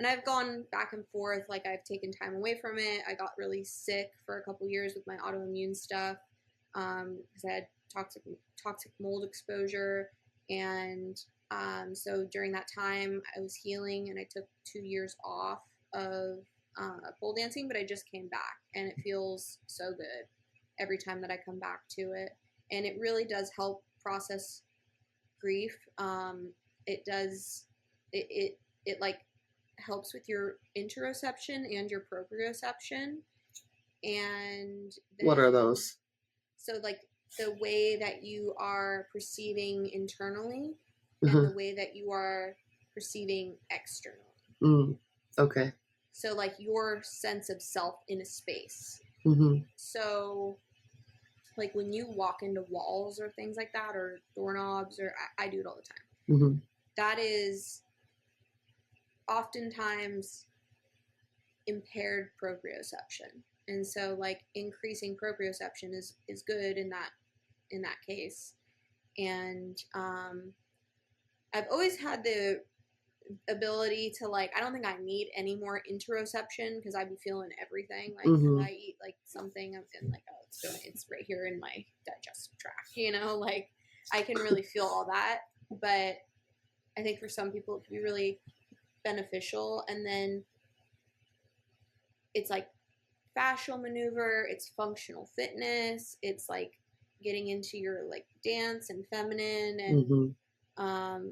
I've gone back and forth. Like, I've taken time away from it. I got really sick for a couple years with my autoimmune stuff because I had toxic mold exposure, and so during that time I was healing, and I took 2 years off of pole dancing, but I just came back, and it feels so good every time that I come back to it, and it really does help process grief. It does it like helps with your interoception and your proprioception, and What are then those? so like the way that you are perceiving internally and Uh-huh. the way that you are perceiving externally. Okay. So like your sense of self in a space. Mm-hmm. So like when you walk into walls or things like that, or doorknobs, or I do it all the time. Mm-hmm. That is oftentimes impaired proprioception, and so like increasing proprioception is good in that case. And I've always had the ability to, like, I don't think I need any more interoception because I be feeling everything. Like, Mm-hmm. if I eat like something, I'm in like, oh, it's right here in my digestive tract, like I can really feel all that. But I think for some people it can be really beneficial. And then it's like fascial maneuver, it's functional fitness, it's like getting into your like dance and feminine, and Mm-hmm.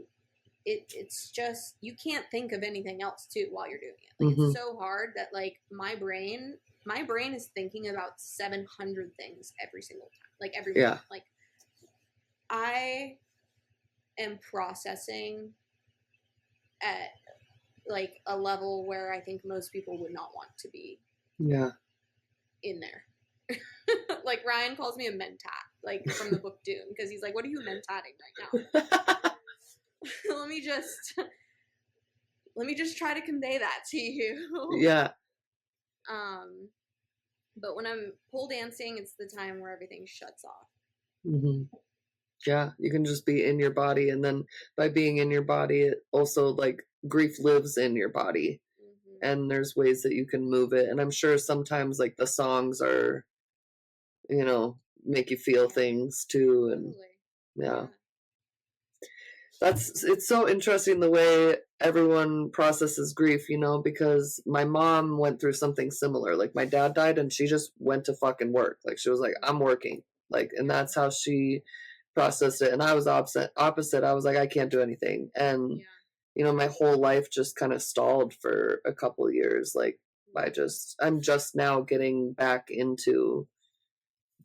it's just, you can't think of anything else too while you're doing it. Like, Mm-hmm. it's so hard that like my brain is thinking about 700 things every single time, like every Yeah. moment. Like, I am processing at like a level where I think most people would not want to be Yeah. in there. Like, Ryan calls me a mentat, like from the book Dune, because he's like, what are you mentatting right now? let me just try to convey that to you. Yeah. But when I'm pole dancing, it's the time where everything shuts off. Mm-hmm. Yeah, you can just be in your body, and then by being in your body, it also, like, grief lives in your body, and there's ways that you can move it. And I'm sure sometimes, like, the songs are, make you feel things too, and yeah. It's so interesting the way everyone processes grief, because my mom went through something similar. Like, my dad died and she just went to fucking work. Like, she was like, I'm working. Like, and that's how she processed it. And I was opposite. I was like, I can't do anything. And, my whole life just kind of stalled for a couple of years. Like, I'm just now getting back into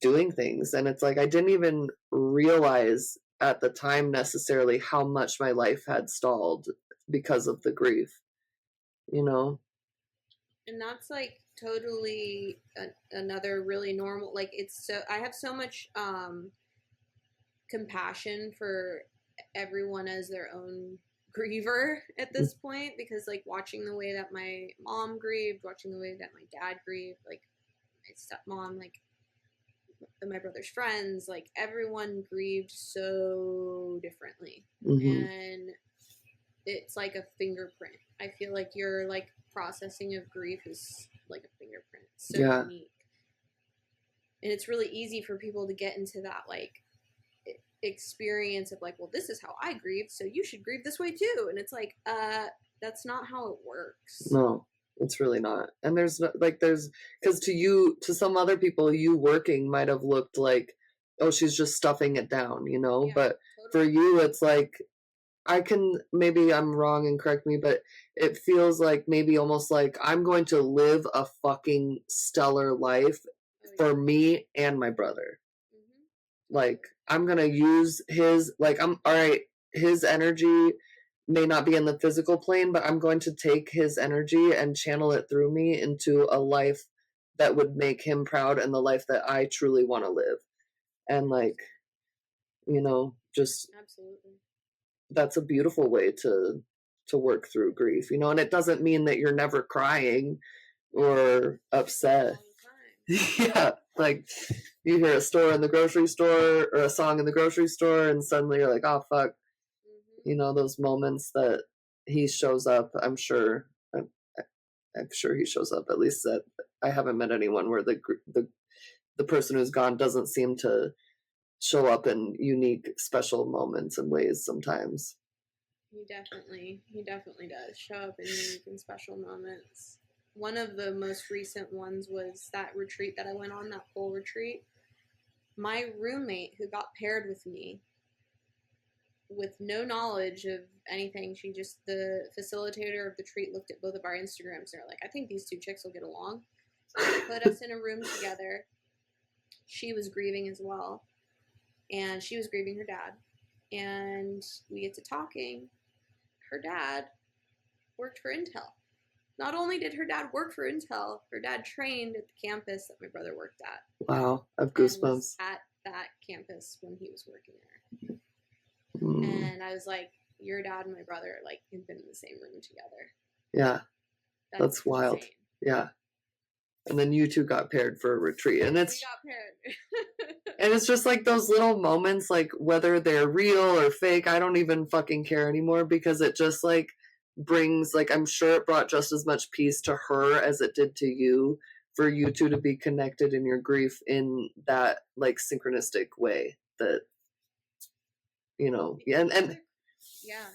doing things. And it's like, I didn't even realize at the time necessarily how much my life had stalled because of the grief, And that's like totally another really normal, like, I have so much compassion for everyone as their own griever at this point, because like watching the way that my mom grieved, watching the way that my dad grieved, like my stepmom, like my brother's friends, like everyone grieved so differently. And it's like a fingerprint. I feel like your like processing of grief is like a fingerprint. It's so unique. And it's really easy for people to get into that like experience of like, well, this is how I grieve, so you should grieve this way too. And it's like, that's not how it works. No, it's really not. And there's because to some other people, you working might have looked like, oh, she's just stuffing it down, but totally. For you, it's like, maybe I'm wrong and correct me, but it feels like maybe almost like I'm going to live a fucking stellar life for me and my brother. Like, I'm going to use his, like, I'm, all right, his energy may not be in the physical plane, but I'm going to take his energy and channel it through me into a life that would make him proud and the life that I truly want to live. And like, you know, just Absolutely. That's a beautiful way to work through grief, you know, and it doesn't mean that you're never crying or upset. Yeah, like you hear a store in the grocery store or a song in the grocery store and suddenly you're like, oh fuck. Mm-hmm. You know, those moments that he shows up, I'm sure he shows up. At least that I haven't met anyone where the person who's gone doesn't seem to show up in unique, special moments and ways sometimes. He definitely does show up in unique and special moments. One of the most recent ones was that retreat that I went on, that full retreat. My roommate, who got paired with me with no knowledge of anything, the facilitator of the retreat looked at both of our Instagrams and they're like, I think these two chicks will get along. They put us in a room together. She was grieving as well, and she was grieving her dad. And we get to talking. Her dad worked for Intel. Not only did her dad work for Intel, her dad trained at the campus that my brother worked at. Wow, I have goosebumps. At that campus when he was working there. And I was like, your dad and my brother like have been in the same room together. Yeah. That's wild. Insane. Yeah. And then you two got paired for a retreat. And we got paired. And it's just like those little moments, like whether they're real or fake, I don't even fucking care anymore, because it just like brings, like, I'm sure it brought just as much peace to her as it did to you, for you two to be connected in your grief in that like synchronistic way that, you know, and yeah.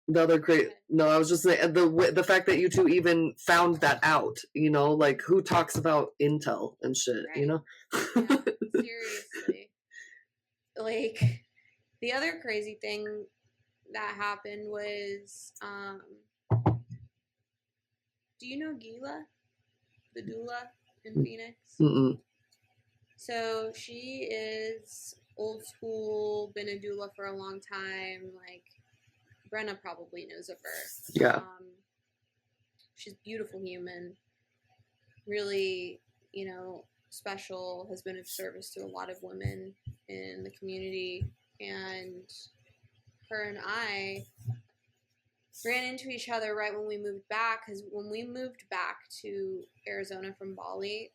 The other great, no, I was just saying the fact that you two even found that out, you know, like who talks about Intel and shit, right. You know? Yeah, seriously. Like, the other crazy thing that happened was, do you know Gila, the doula in Phoenix? Mm-mm. So she is old school, been a doula for a long time, like, Brenna probably knows of her. Yeah. She's a beautiful human. Really, you know, special, has been of service to a lot of women in the community. And her and I ran into each other right when we moved back, because when we moved back to Arizona from Bali,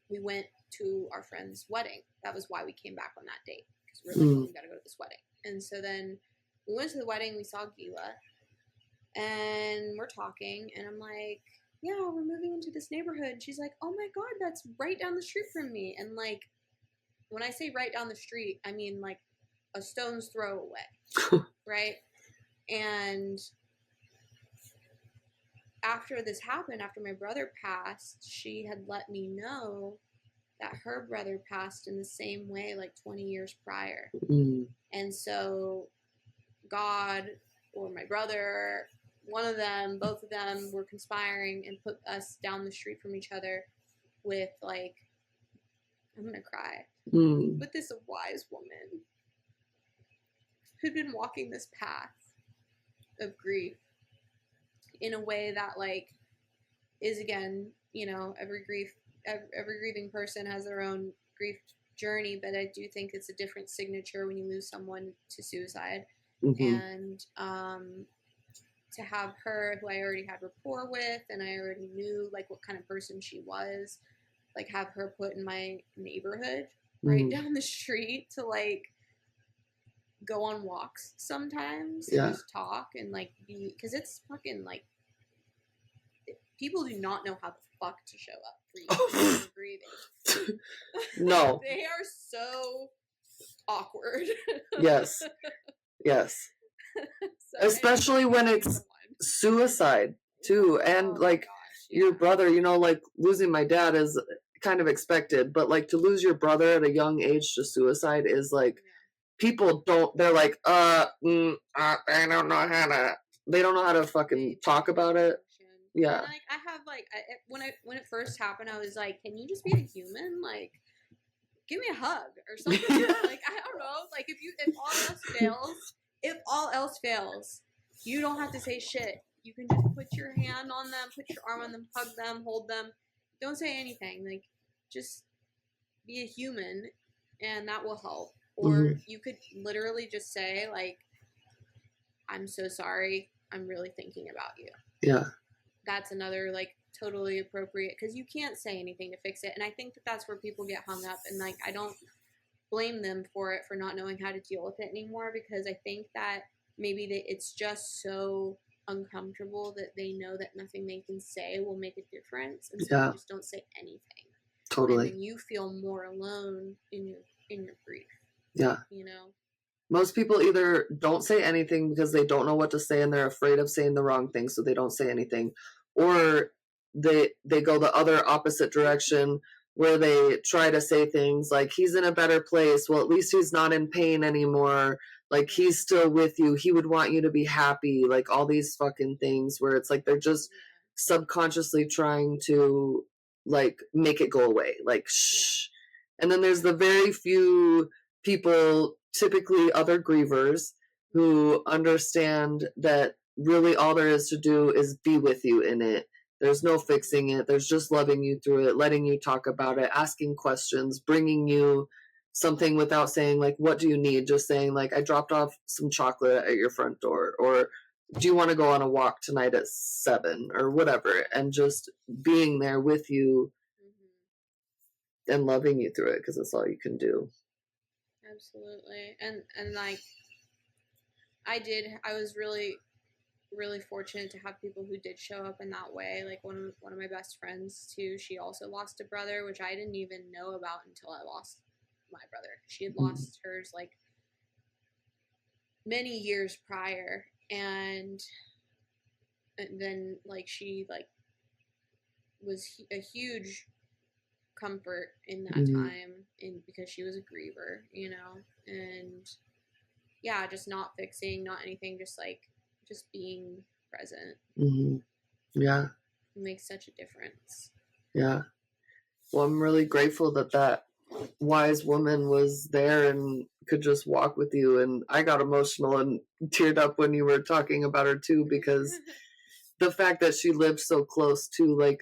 we went to our friend's wedding. That was why we came back on that date, because we were like, oh, we gotta go to this wedding. And so then we went to the wedding, we saw Gila, and we're talking, and I'm like, yeah, we're moving into this neighborhood. And she's like, oh my God, that's right down the street from me. And like, when I say right down the street, I mean like a stone's throw away, right? And after this happened, after my brother passed, she had let me know that her brother passed in the same way, like 20 years prior. And so God or my brother, one of them, both of them were conspiring and put us down the street from each other with, like, I'm going to cry, with this wise woman who'd been walking this path of grief in a way that, like, is, again, you know, every grieving person has their own grief journey, but I do think it's a different signature when you lose someone to suicide. And to have her, who I already had rapport with and I already knew like what kind of person she was, like have her put in my neighborhood right down the street to like go on walks sometimes, and just talk and like be, because it's fucking like, people do not know how the fuck to show up for you when you're grieving. No. They are so awkward. Yes. So especially when it's suicide too. And like your brother, you know, like losing my dad is kind of expected, but like to lose your brother at a young age to suicide is like, people don't, they're like, they don't know how to fucking talk about it. Yeah. And like, I have like, when it first happened, I was like, can you just be a human? Like, give me a hug or something. Like, I don't know. Like, if all else fails, you don't have to say shit. You can just put your hand on them, put your arm on them, hug them, hold them. Don't say anything. Like, just be a human, and that will help. Or you could literally just say, like, I'm so sorry. I'm really thinking about you. Yeah. That's another, like, totally appropriate, because you can't say anything to fix it. And I think that that's where people get hung up, and, like, I don't blame them for it, for not knowing how to deal with it anymore, because I think that maybe it's just so uncomfortable that they know that nothing they can say will make a difference, and so they just don't say anything. Totally. And then you feel more alone in your grief. Yeah. You know? Most people either don't say anything because they don't know what to say and they're afraid of saying the wrong thing, so they don't say anything. Or they go the other opposite direction, where they try to say things like, he's in a better place. Well, at least he's not in pain anymore. Like, he's still with you. He would want you to be happy. Like, all these fucking things where it's like they're just subconsciously trying to, like, make it go away. Like, shh. And then there's the very few people, typically other grievers, who understand that really all there is to do is be with you in it. There's no fixing it. There's just loving you through it, letting you talk about it, asking questions, bringing you something without saying, like, what do you need? Just saying, like, I dropped off some chocolate at your front door, or do you want to go on a walk tonight at 7, or whatever, and just being there with you and loving you through it, because that's all you can do. Absolutely. And like, I was really fortunate to have people who did show up in that way. Like, one of my best friends too, she also lost a brother, which I didn't even know about until I lost my brother. She had lost hers, like, many years prior, and then, like, she, like, was a huge comfort in that time, and because she was a griever, you know. And yeah, just not fixing, not anything, just being present. Yeah, it makes such a difference. Yeah. Well, I'm really grateful that wise woman was there and could just walk with you. And I got emotional and teared up when you were talking about her too, because the fact that she lived so close to, like,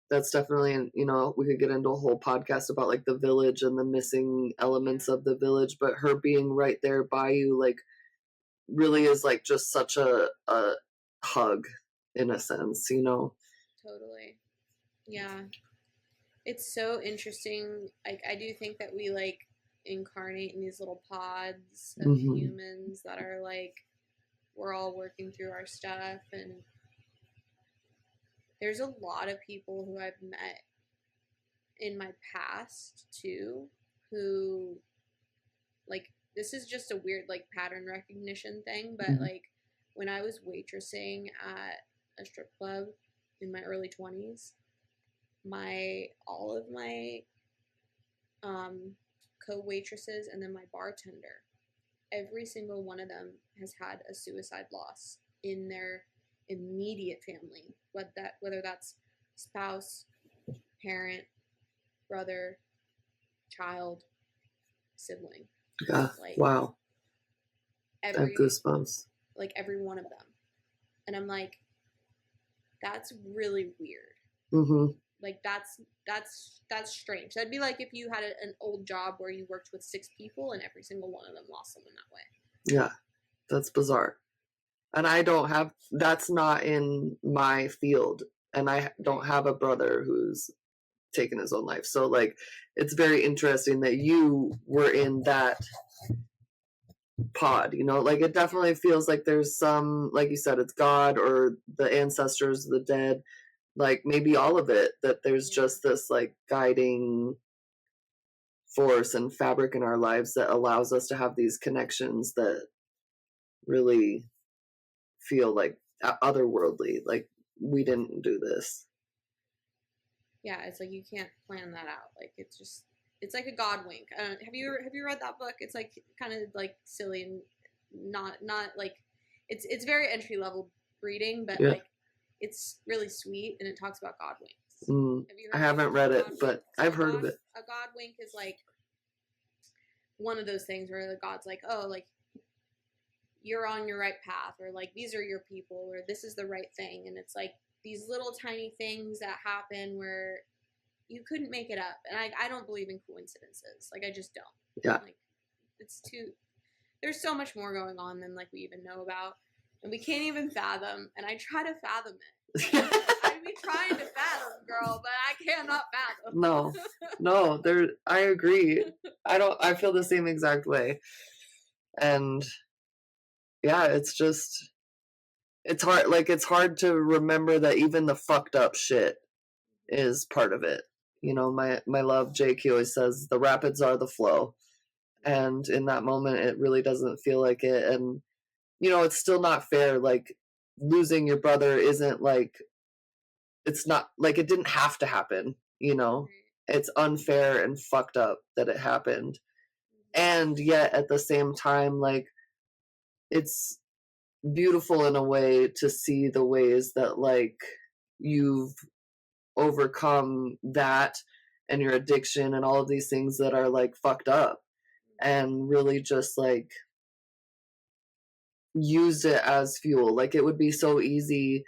that's definitely, you know, we could get into a whole podcast about, like, the village and the missing elements of the village, but her being right there by you, like, really is, like, just such a hug in a sense, you know? Totally. Yeah. It's so interesting. Like, I do think that we, like, incarnate in these little pods of humans that are, like, we're all working through our stuff. And there's a lot of people who I've met in my past too, who, like, this is just a weird, like, pattern recognition thing, but like, when I was waitressing at a strip club in my early 20s, all of my co-waitresses and then my bartender, every single one of them has had a suicide loss in their immediate family, whether that's spouse, parent, brother, child, sibling. Yeah. Like, wow. I have goosebumps. Like, every one of them. And I'm like, that's really weird. Like, that's strange. That'd be like if you had an old job where you worked with 6 people and every single one of them lost someone that way. Yeah, that's bizarre. And that's not in my field. And I don't have a brother who's taken his own life. So, like, it's very interesting that you were in that pod, you know? Like, it definitely feels like there's some, like you said, it's God or the ancestors, the dead, like, maybe all of it, that there's just this, like, guiding force and fabric in our lives that allows us to have these connections that really feel like otherworldly, like we didn't do this. Yeah, it's like you can't plan that out. Like, it's like a God wink. Have you read that book? It's like kind of like silly and not like, it's very entry level reading, but like, it's really sweet, and it talks about God winks. I haven't read it, but I've heard of it. A God wink is like one of those things where God's like, oh, like, you're on your right path, or like, these are your people, or this is the right thing. And it's like these little tiny things that happen where you couldn't make it up. And I don't believe in coincidences. Like, I just don't. Yeah. Like, it's too, there's so much more going on than like we even know about. And we can't even fathom. And I try to fathom it. I'd be trying to fathom, girl, but I cannot fathom. No, I agree. I feel the same exact way. And yeah, it's hard. Like, it's hard to remember that even the fucked up shit is part of it. You know, my love, Jake, he always says the rapids are the flow. And in that moment, it really doesn't feel like it. And, you know, it's still not fair. Like, losing your brother isn't like, it's not like it didn't have to happen, you know? It's unfair and fucked up that it happened. And yet at the same time, like, it's beautiful in a way to see the ways that, like, you've overcome that and your addiction and all of these things that are like fucked up, and really just like used it as fuel. Like, it would be so easy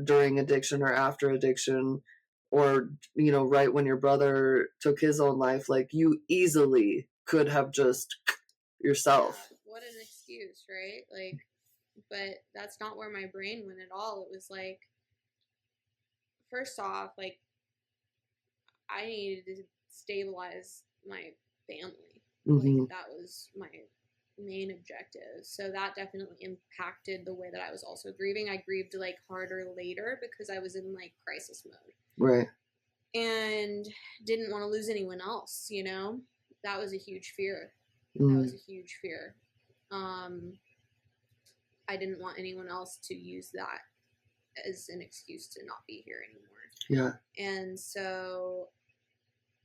during addiction or after addiction, or, you know, right when your brother took his own life, like, you easily could have just yourself. Yeah, what an excuse, right? Like, but that's not where my brain went at all. It was like, first off, like, I needed to stabilize my family. Mm-hmm. Like, that was my main objective. So that definitely impacted the way that I was also grieving. I grieved like harder later because I was in like crisis mode. Right. And didn't want to lose anyone else, you know? That was a huge fear. Mm. That was a huge fear. I didn't want anyone else to use that as an excuse to not be here anymore. Yeah. And so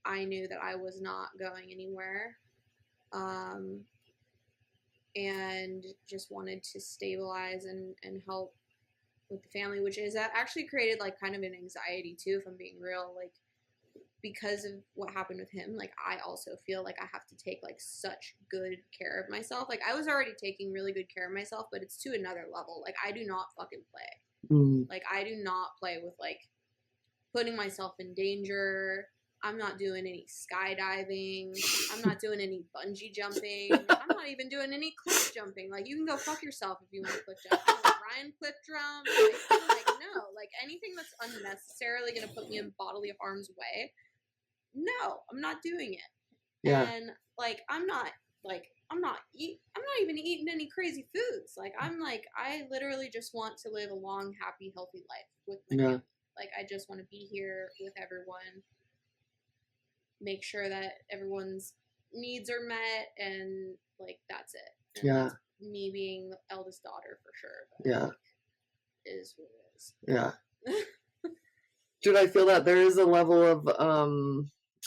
I knew that I was not going anywhere. And just wanted to stabilize and help with the family, which is that actually created like kind of an anxiety too, if I'm being real, like, because of what happened with him. Like, I also feel like I have to take like such good care of myself. Like, I was already taking really good care of myself, but it's to another level. Like, I do not fucking play. Like, I do not play with like putting myself in danger. I'm not doing any skydiving. I'm not doing any bungee jumping. I'm not even doing any cliff jumping. Like, you can go fuck yourself if you want to cliff jump. Like, Ryan cliff jump. Like, no. Like, anything that's unnecessarily going to put me in bodily harm's way, no, I'm not doing it. Yeah. And like, I'm not even eating any crazy foods. Like, I literally just want to live a long, happy, healthy life with my family. Like, I just want to be here with everyone, make sure that everyone's needs are met, and like, that's it. And that's me being the eldest daughter for sure. But like, is what it is. Yeah. Dude, I feel that there is a level of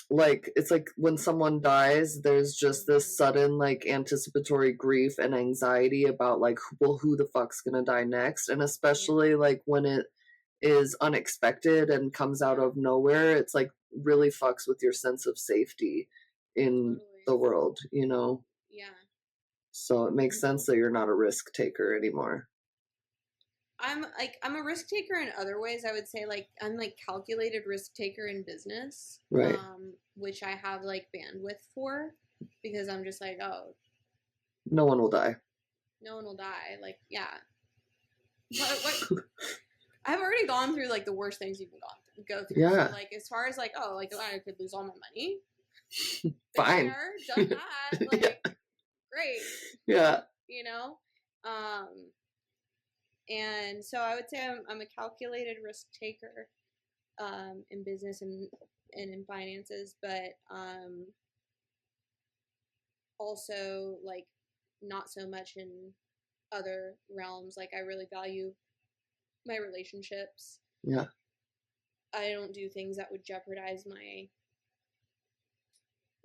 like, it's like when someone dies, there's just this sudden like anticipatory grief and anxiety about like, well, who the fuck's gonna die next? And especially like when it is unexpected and comes out of nowhere, it's like really fucks with your sense of safety in the world, you know? Yeah. So it makes sense that you're not a risk taker anymore. I'm a risk taker in other ways. I would say like I'm like calculated risk taker in business, right? Which I have like bandwidth for, because I'm just like, oh, no one will die. No one will die. Like, yeah. What? I've already gone through like the worst things you can go through. Yeah. So like, as far as like, oh, like I could lose all my money. Fine. There, done that. Like, great. Yeah. You know. And so I would say I'm a calculated risk taker in business and in finances, but also like not so much in other realms. Like, I really value my relationships. Yeah. I don't do things that would jeopardize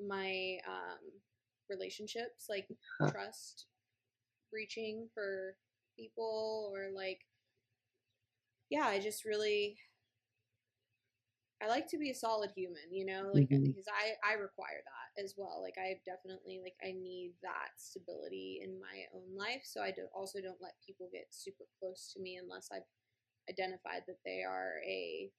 my relationships, like trust breaching for people, or like, yeah, I just really I like to be a solid human, you know, like, Mm-hmm. because I require that as well. Like, I definitely, like, I need that stability in my own life. So I also don't let people get super close to me unless I've identified that they are a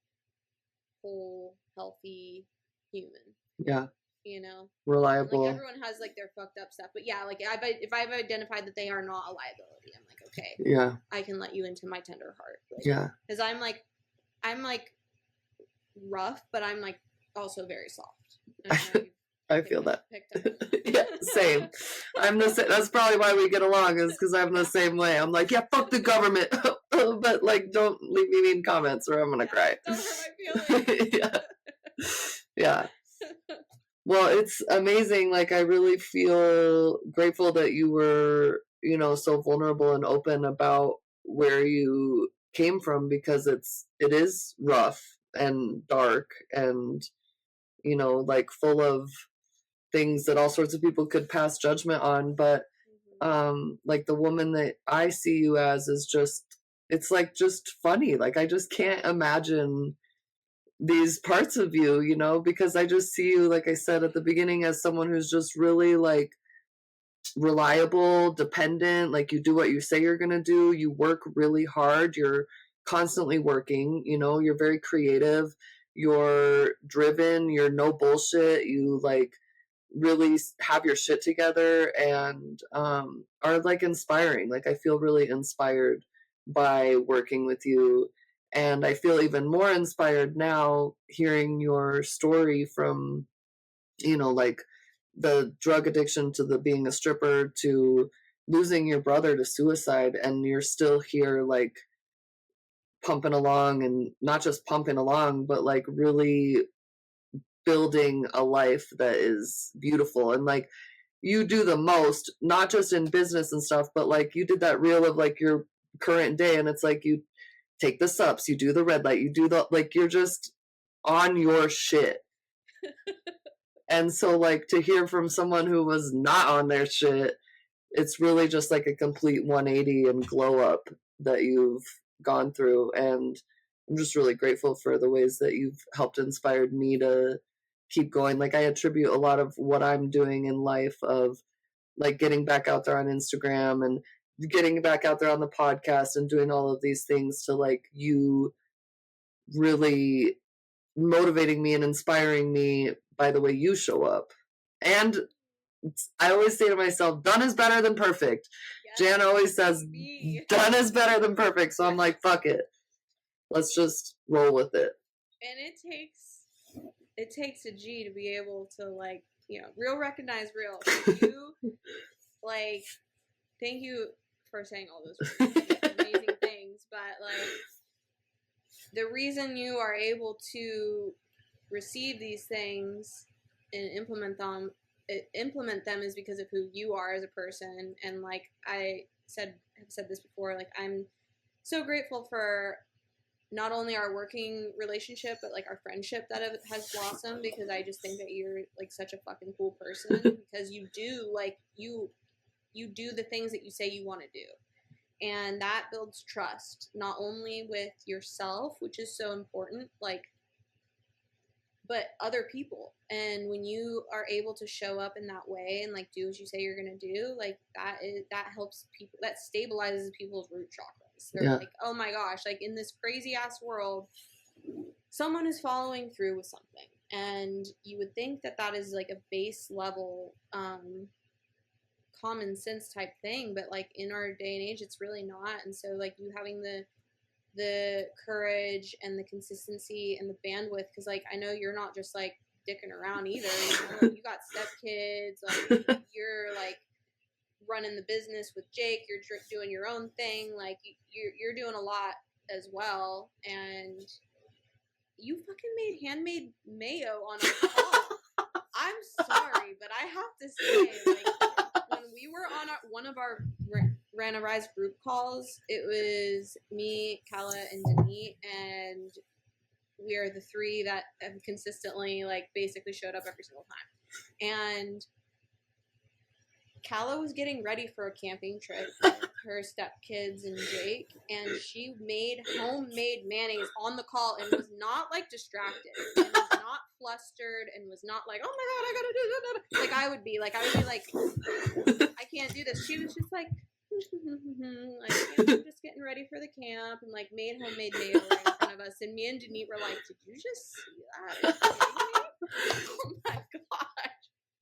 whole, healthy human, Yeah. you know? And, like, Reliable. everyone has, like, their fucked up stuff. But yeah, like, if I've identified that they are not a liability, I'm like, okay, Yeah. I can let you into my tender heart. Like, Yeah. because I'm like rough, but I'm like also very soft. I feel that. Picked up on that. Yeah, same. I'm the same. That's probably why we get along, is because I'm the same way. I'm like, yeah, fuck the government, but like, don't leave me mean comments or I'm gonna cry. Don't hurt my feelings. Yeah. Yeah. Well, it's amazing. Like, I really feel grateful that you were, you know, so vulnerable and open about where you came from, because it is rough and dark and, you know, like, full of things that all sorts of people could pass judgment on. But like, the woman that I see you as is just, it's like just funny. Like, I just can't imagine these parts of you, you know, because I just see you, like I said at the beginning, as someone who's just really like reliable, dependent. Like, you do what you say you're going to do. You work really hard. You're constantly working, you know, you're very creative. You're driven. You're no bullshit. You like really have your shit together, and are like inspiring. Like, I feel really inspired by working with you, and I feel even more inspired now hearing your story from, you know, like, the drug addiction to the being a stripper to losing your brother to suicide, and you're still here, like, pumping along, and not just pumping along, but like really building a life that is beautiful. And like, you do the most, not just in business and stuff, but like, you did that reel of like your current day, and it's like, you take the sups, you do the red light, you do the, like, you're just on your shit. And so, like, to hear from someone who was not on their shit, it's really just like a complete 180 and glow up that you've gone through. And I'm just really grateful for the ways that you've helped inspired me to keep going. Like, I attribute a lot of what I'm doing in life of like getting back out there on Instagram and getting back out there on the podcast and doing all of these things to like you really motivating me and inspiring me by the way you show up. And I always say to myself, done is better than perfect. Yes, Jan always says, done is better than perfect. So I'm like, fuck it. Let's just roll with it. And it takes a G to be able to, like, you know, real recognize real. You, like, thank you for saying all those amazing things. But, like, the reason you are able to receive these things and implement them is because of who you are as a person. And like I have said this before, like, I'm so grateful for not only our working relationship, but like our friendship that has blossomed, because I just think that you're like such a fucking cool person, because you do like you do the things that you say you want to do. And that builds trust, not only with yourself, which is so important, like, but other people. And when you are able to show up in that way and like do what you say you're gonna do, like, that helps people, that stabilizes people's root chakras. They're like, oh my gosh, like, in this crazy ass world, someone is following through with something. And you would think that that is like a base level common sense type thing, but like in our day and age it's really not. And so like you having the courage and the consistency and the bandwidth, because like I know you're not just like dicking around either, you know, like, you got stepkids, like you're like running the business with Jake, you're doing your own thing, like you're doing a lot as well. And you fucking made handmade mayo on a call. I'm sorry, but I have to say, like, when we were on one of our Ran a Rise group calls, it was me, Kala, and Denis, and we are the three that have consistently, like, basically showed up every single time. And Kala was getting ready for a camping trip with her stepkids and Jake, and she made homemade mayonnaise on the call and was not like distracted and was not flustered and was not like, oh my god, I gotta do that. Like I would be like I can't do this. She was just like like, I'm just getting ready for the camp, and like made homemade mayo right in front of us, and me and Denise were like, did you just see that? Oh my gosh.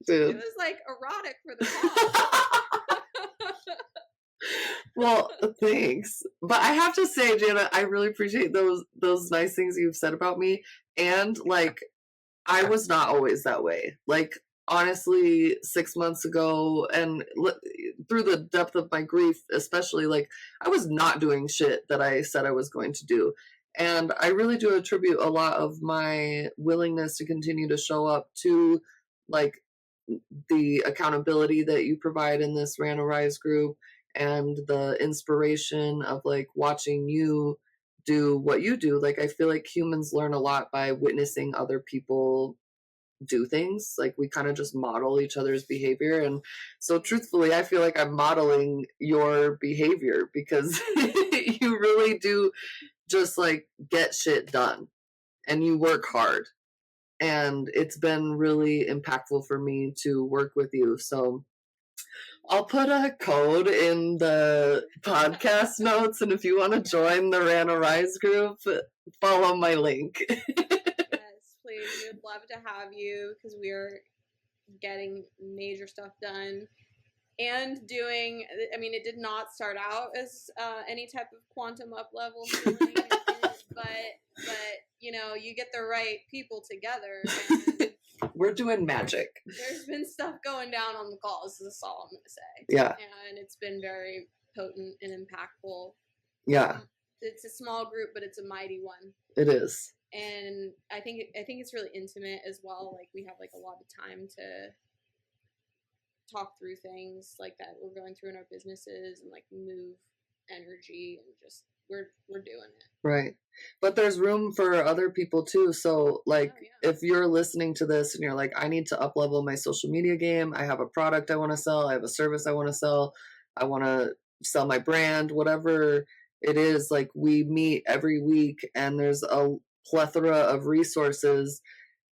Dude. It was like erotic for the call. Well, thanks. But I have to say, Jana, I really appreciate those nice things you've said about me. And like, I was not always that way. Like, honestly, 6 months ago, and through the depth of my grief, especially, like, I was not doing shit that I said I was going to do. And I really do attribute a lot of my willingness to continue to show up to, like, the accountability that you provide in this Rana Rise group, and the inspiration of like watching you do what you do. Like, I feel like humans learn a lot by witnessing other people do things. Like, we kind of just model each other's behavior. And so truthfully, I feel like I'm modeling your behavior, because you really do just like get shit done and you work hard. And it's been really impactful for me to work with you. So I'll put a code in the podcast notes, and if you want to join the Rana Rise group, follow my link. Yes, please. We would love to have you, because we are getting major stuff done and doing. I mean, it did not start out as any type of quantum up level feeling, but you know, you get the right people together, and we're doing magic. There's been stuff going down on the calls. This is all I'm going to say. Yeah. And it's been very potent and impactful. Yeah. It's a small group, but it's a mighty one. It is. And I think it's really intimate as well. Like, we have like a lot of time to talk through things like that we're going through in our businesses, and like move energy, and just we're doing it. Right. But there's room for other people too. So like, if you're listening to this and you're like, I need to up level my social media game, I have a product I want to sell, I have a service I want to sell, I want to sell my brand, whatever it is, like, we meet every week, and there's a plethora of resources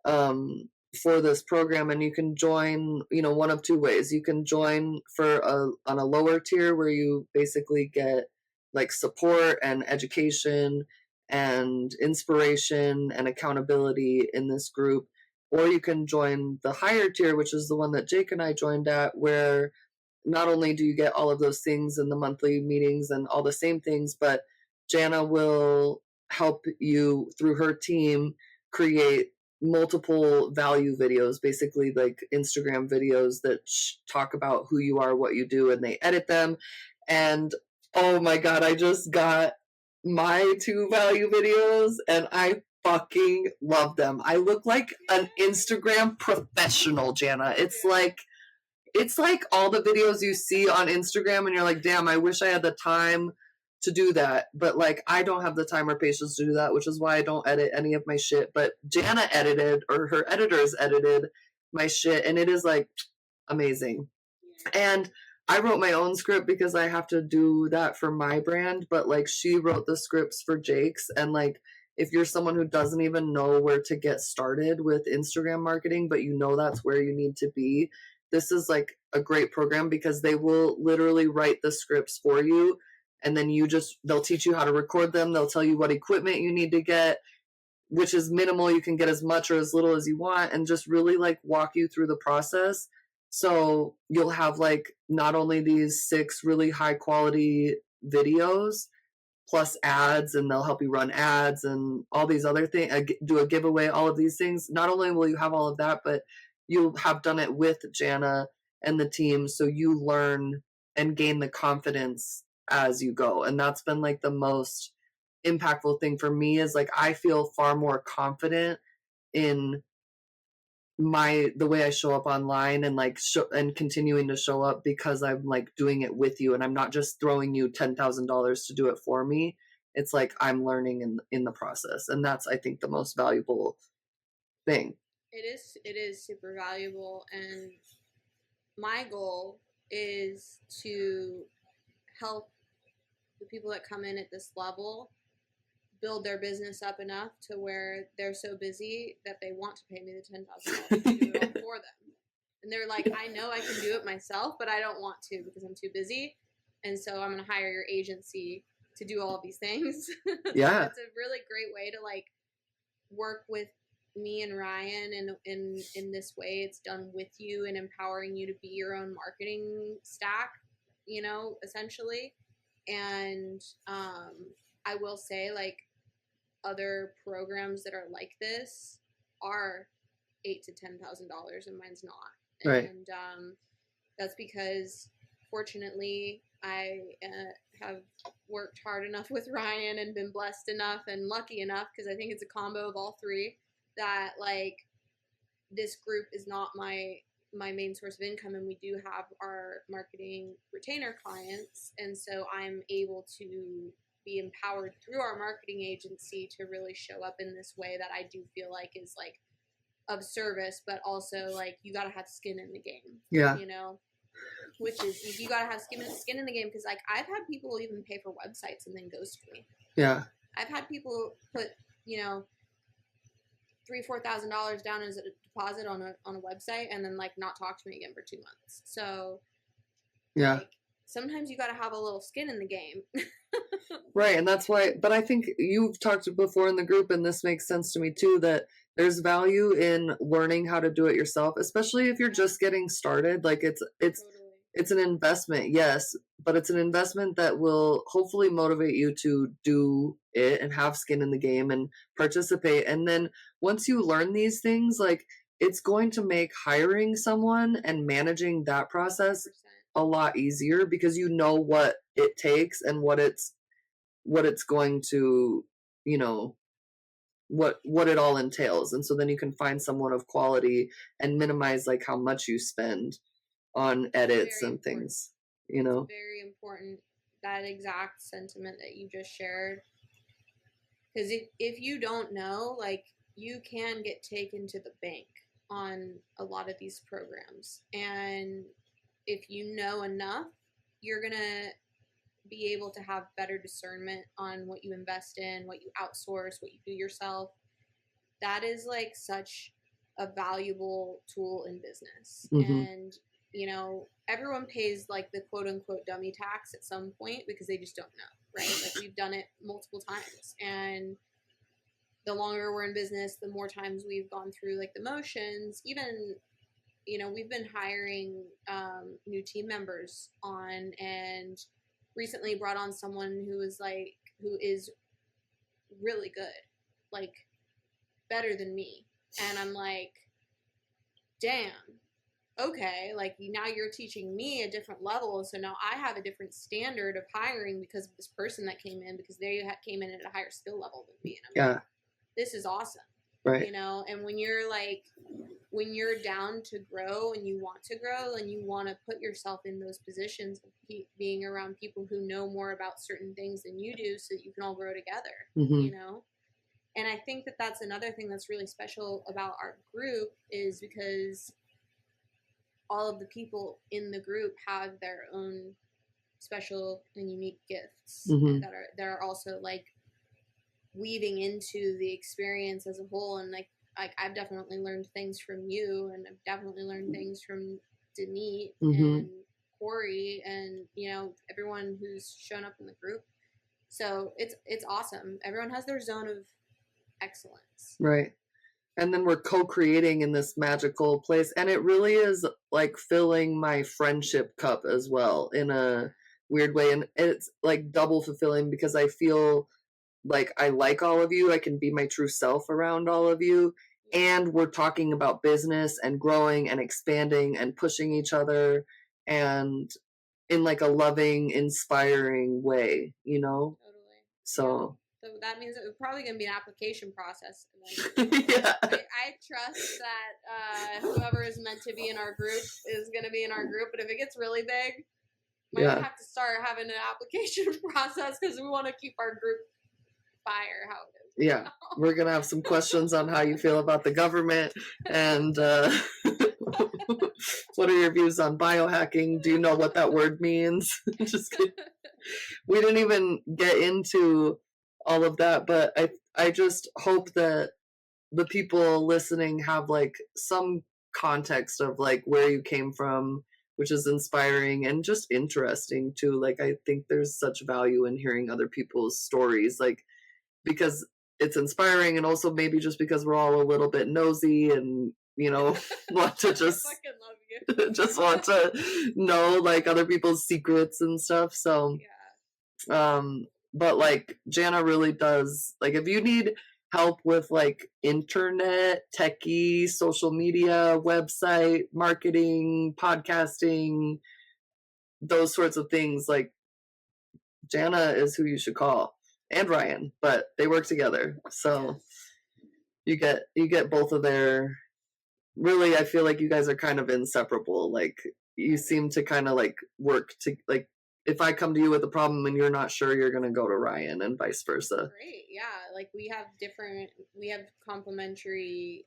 for this program. And you can join, you know, one of two ways. You can join on a lower tier, where you basically get like support and education and inspiration and accountability in this group. Or you can join the higher tier, which is the one that Jake and I joined at, where not only do you get all of those things in the monthly meetings and all the same things, but Jana will help you through her team create multiple value videos, basically like Instagram videos that talk about who you are, what you do, and they edit them. And oh my god, I just got my 2 value videos, and I fucking love them. I look like an Instagram professional, Jana. It's like all the videos you see on Instagram, and you're like, damn, I wish I had the time to do that. But like, I don't have the time or patience to do that, which is why I don't edit any of my shit. But Jana edited, or her editors edited my shit, and it is like amazing. And I wrote my own script because I have to do that for my brand, but like, she wrote the scripts for Jake's. And like, if you're someone who doesn't even know where to get started with Instagram marketing, but you know that's where you need to be, this is like a great program, because they will literally write the scripts for you, and then they'll teach you how to record them. They'll tell you what equipment you need to get, which is minimal. You can get as much or as little as you want, and just really like walk you through the process. So you'll have like not only these 6 really high quality videos plus ads, and they'll help you run ads and all these other things, do a giveaway, all of these things. Not only will you have all of that, but you'll have done it with Jana and the team, so you learn and gain the confidence as you go. And that's been like the most impactful thing for me, is like, I feel far more confident in the way I show up online, and like and continuing to show up, because I'm like doing it with you, and I'm not just throwing you $10,000 to do it for me. It's like I'm learning in the process, and that's, I think, the most valuable thing. It is super valuable, and my goal is to help the people that come in at this level build their business up enough to where they're so busy that they want to pay me the $10,000 to do it all for them. And they're like, I know I can do it myself, but I don't want to because I'm too busy. And so I'm going to hire your agency to do all of these things. Yeah. It's a really great way to like work with me and Ryan in this way. It's done with you and empowering you to be your own marketing stack, you know, essentially. And I will say, like, other programs that are like this are $8,000 to $10,000, and mine's not. Right. And that's because, fortunately, I have worked hard enough with Ryan and been blessed enough and lucky enough, because I think it's a combo of all three, that like this group is not my main source of income, and we do have our marketing retainer clients, and so I'm able to be empowered through our marketing agency to really show up in this way that I do feel like is like of service, but also like you got to have skin in the game. Yeah. You know, which is you got to have skin in the game, because like I've had people even pay for websites and then ghost me. Yeah. I've had people put, you know, $3,000-$4,000 down as a deposit on a website and then like not talk to me again for 2 months. So yeah, like, sometimes you got to have a little skin in the game. Right. And that's why, but I think you've talked before in the group, and this makes sense to me too, that there's value in learning how to do it yourself, especially if you're just getting started. Like Totally. it's an investment, yes, but it's an investment that will hopefully motivate you to do it and have skin in the game and participate. And then once you learn these things, like it's going to make hiring someone and managing that process 100%. a lot easier, because you know what it takes and what it's going to, you know, what it all entails. And so then you can find someone of quality and minimize like how much you spend on edits and things, you know. It's very important, that exact sentiment that you just shared, because if you don't know, like, you can get taken to the bank on a lot of these programs, and if you know enough, you're gonna be able to have better discernment on what you invest in, what you outsource, what you do yourself. That is like such a valuable tool in business. Mm-hmm. And you know, everyone pays like the quote unquote dummy tax at some point because they just don't know, right? Like, we've done it multiple times, and the longer we're in business, the more times we've gone through like the motions. Even, you know, we've been hiring new team members on, and recently brought on someone who is really good, like better than me. And I'm like, damn, okay, like now you're teaching me a different level, so now I have a different standard of hiring because of this person that came in, because they came in at a higher skill level than me. And I'm like, this is awesome. Right. You know, and when you're down to grow and you want to grow and you want to put yourself in those positions of being around people who know more about certain things than you do, so that you can all grow together, mm-hmm. you know? And I think that that's another thing that's really special about our group, is because all of the people in the group have their own special and unique gifts, mm-hmm. that are also like weaving into the experience as a whole. And like I've definitely learned things from you, and I've definitely learned things from Denise mm-hmm. and Corey, and you know, everyone who's shown up in the group. So it's awesome. Everyone has their zone of excellence. Right. And then we're co-creating in this magical place, and it really is like filling my friendship cup as well in a weird way. And it's like double fulfilling, because I feel like I like all of you. I can be my true self around all of you. And we're talking about business and growing and expanding and pushing each other, and in like a loving, inspiring way, you know? Totally. So that means it's probably going to be an application process. yeah. I trust that whoever is meant to be in our group is going to be in our group. But if it gets really big, we might have to start having an application process, because we want to keep our group fire how it is. Yeah, we're going to have some questions on how you feel about the government, and what are your views on biohacking? Do you know what that word means? Just kidding. We didn't even get into all of that, but I just hope that the people listening have like some context of like where you came from, which is inspiring and just interesting too. Like I think there's such value in hearing other people's stories, like because it's inspiring, and also maybe just because we're all a little bit nosy and want to just I fucking love you. just want to know like other people's secrets and stuff. So Yeah. but like Jana really does, like if you need help with like internet, techie, social media, website, marketing, podcasting, those sorts of things, like Jana is who you should call. And Ryan, but they work together. So you get both of their, really, I feel like you guys are kind of inseparable. Like you seem to kind of like work to, like if I come to you with a problem and you're not sure, you're gonna go to Ryan and vice versa. Great, yeah. Like we have complementary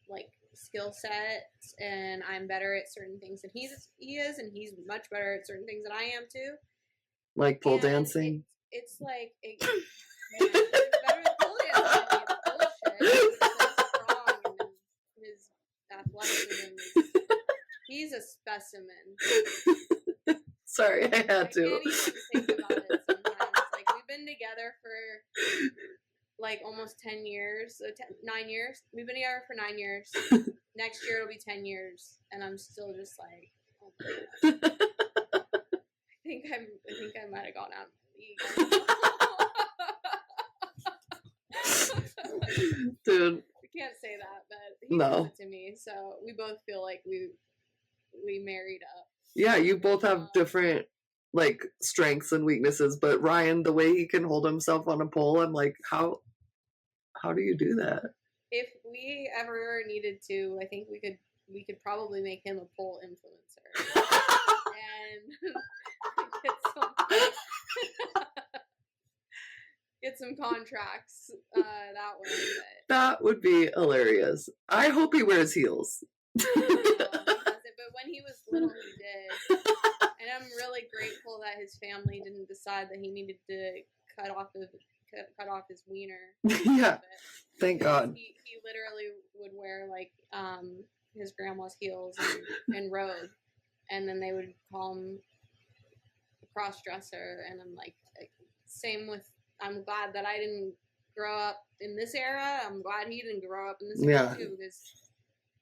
like skill sets, and I'm better at certain things than he is, and he's much better at certain things than I am too. Like pole dancing. It's like man, he's better at pole dancing. It's bullshit. He's so strong, and his athleticism he's a specimen. Sorry, I had to. I can't even think about it sometimes. Like we've been together for like almost 10 years, so 9 years. We've been together for 9 years. Next year it'll be 10 years, and I'm still just like, oh my God. I think I might have gone out of the league. Dude. We can't say that, but he does it to me. So we both feel like we married up. Yeah, you both have different like strengths and weaknesses, but Ryan, the way he can hold himself on a pole, I'm like, how do you do that? If we ever needed to, I think we could probably make him a pole influencer. And get some contracts that way. But that would be hilarious. I hope he wears heels. No, he doesn't, but when he was little, he did. And I'm really grateful that his family didn't decide that he needed to cut off his wiener. Yeah, thank God. He literally would wear like his grandma's heels and robe, and then they would call him a cross-dresser. And I'm like, same with. I'm glad that I didn't grow up in this era. I'm glad he didn't grow up in this era too, because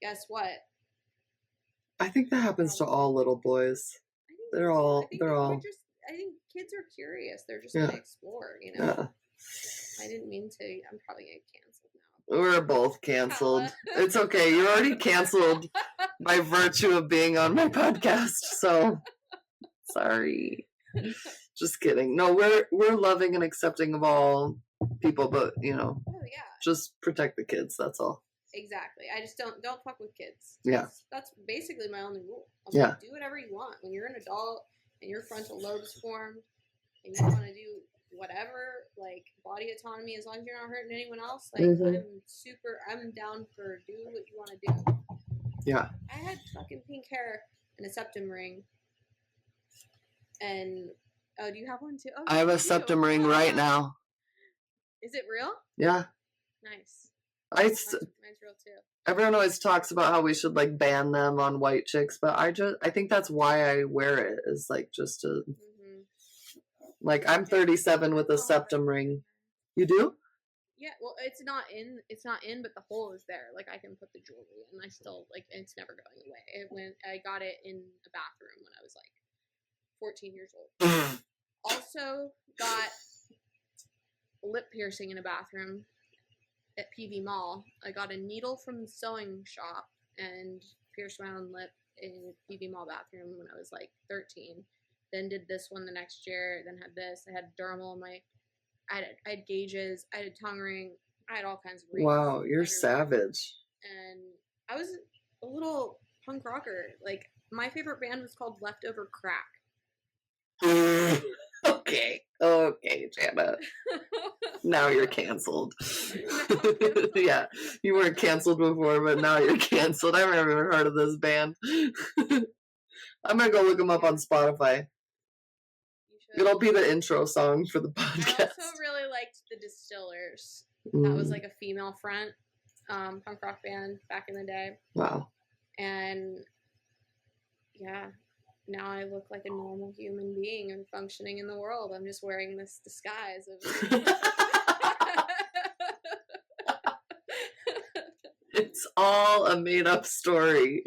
guess what? I think that happens to all little boys. They're all. I think kids are curious. They're just gonna explore, Yeah. I didn't mean to. I'm probably getting canceled now. We're both canceled. It's okay. You're already canceled by virtue of being on my podcast. So sorry. Just kidding. No, we're loving and accepting of all people, but just protect the kids. That's all. Exactly. I just don't fuck with kids. Yeah. That's basically my only rule. Like, do whatever you want. When you're an adult and your frontal lobe's formed and you want to do whatever, like body autonomy, as long as you're not hurting anyone else, like I'm down for do what you want to do. Yeah. I had fucking pink hair and a septum ring. And do you have one too? Oh, I have a septum ring right now. Is it real? Yeah. Nice. Mine's real too. Everyone always talks about how we should like ban them on white chicks, but I think that's why I wear it, is like just to like I'm 37 with a septum ring. You do? Yeah, well, it's not in, but the hole is there. Like I can put the jewelry, and I still like it's never going away. I got it in a bathroom when I was like 14 years old. Also got lip piercing in a bathroom at PV Mall. I got a needle from the sewing shop and pierced my own lip in a PV Mall bathroom when I was like 13. Then did this one the next year. Then had this. I had dermal in my. I had gauges. I had a tongue ring. I had all kinds of rings. Wow, you're savage. And I was a little punk rocker. Like my favorite band was called Leftover Crack. Okay, Jana. Now you're canceled. Yeah, you weren't canceled before, but now you're canceled. I've never heard of this band. I'm gonna go look them up on Spotify. You It'll be the intro song for the I podcast. also really liked the Distillers. That was like a female front punk rock band back in the day. Wow. And yeah, now I look like a normal human being and functioning in the world. I'm just wearing this disguise of. It's all a made-up story.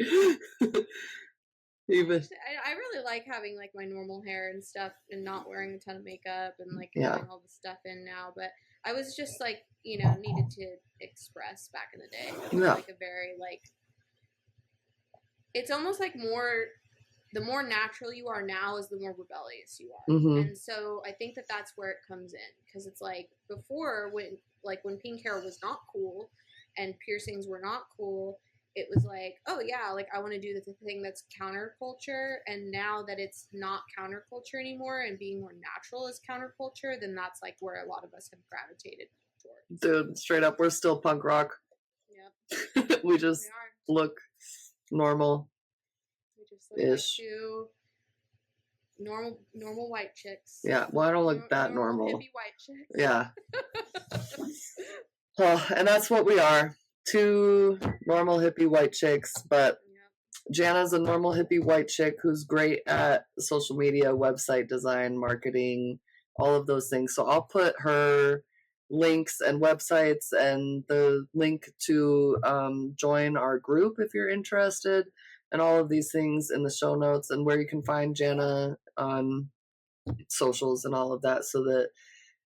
Even I really like having like my normal hair and stuff and not wearing a ton of makeup and like Yeah. having all the stuff in now. But I was just like, you know, needed to express back in the day. Yeah. Like a very like, it's almost like the more natural you are now is the more rebellious you are. Mhm. And so I think that that's where it comes in, because it's like before when pink hair was not cool and piercings were not cool, it was like, oh yeah, like I want to do the thing that's counterculture. And now that it's not counterculture anymore and being more natural is counterculture, then that's like where a lot of us have gravitated towards. Dude, straight up, we're still punk rock. Yep. We just We are. look normal. We just look like two normal white chicks. Yeah, well, I don't look that normal. Hippie white chicks. Yeah. Oh, and that's what we are. Two normal hippie white chicks, but Jana's a normal hippie white chick who's great at social media, website design, marketing, all of those things. So I'll put her links and websites and the link to join our group if you're interested, and all of these things in the show notes, and where you can find Jana on socials and all of that, so that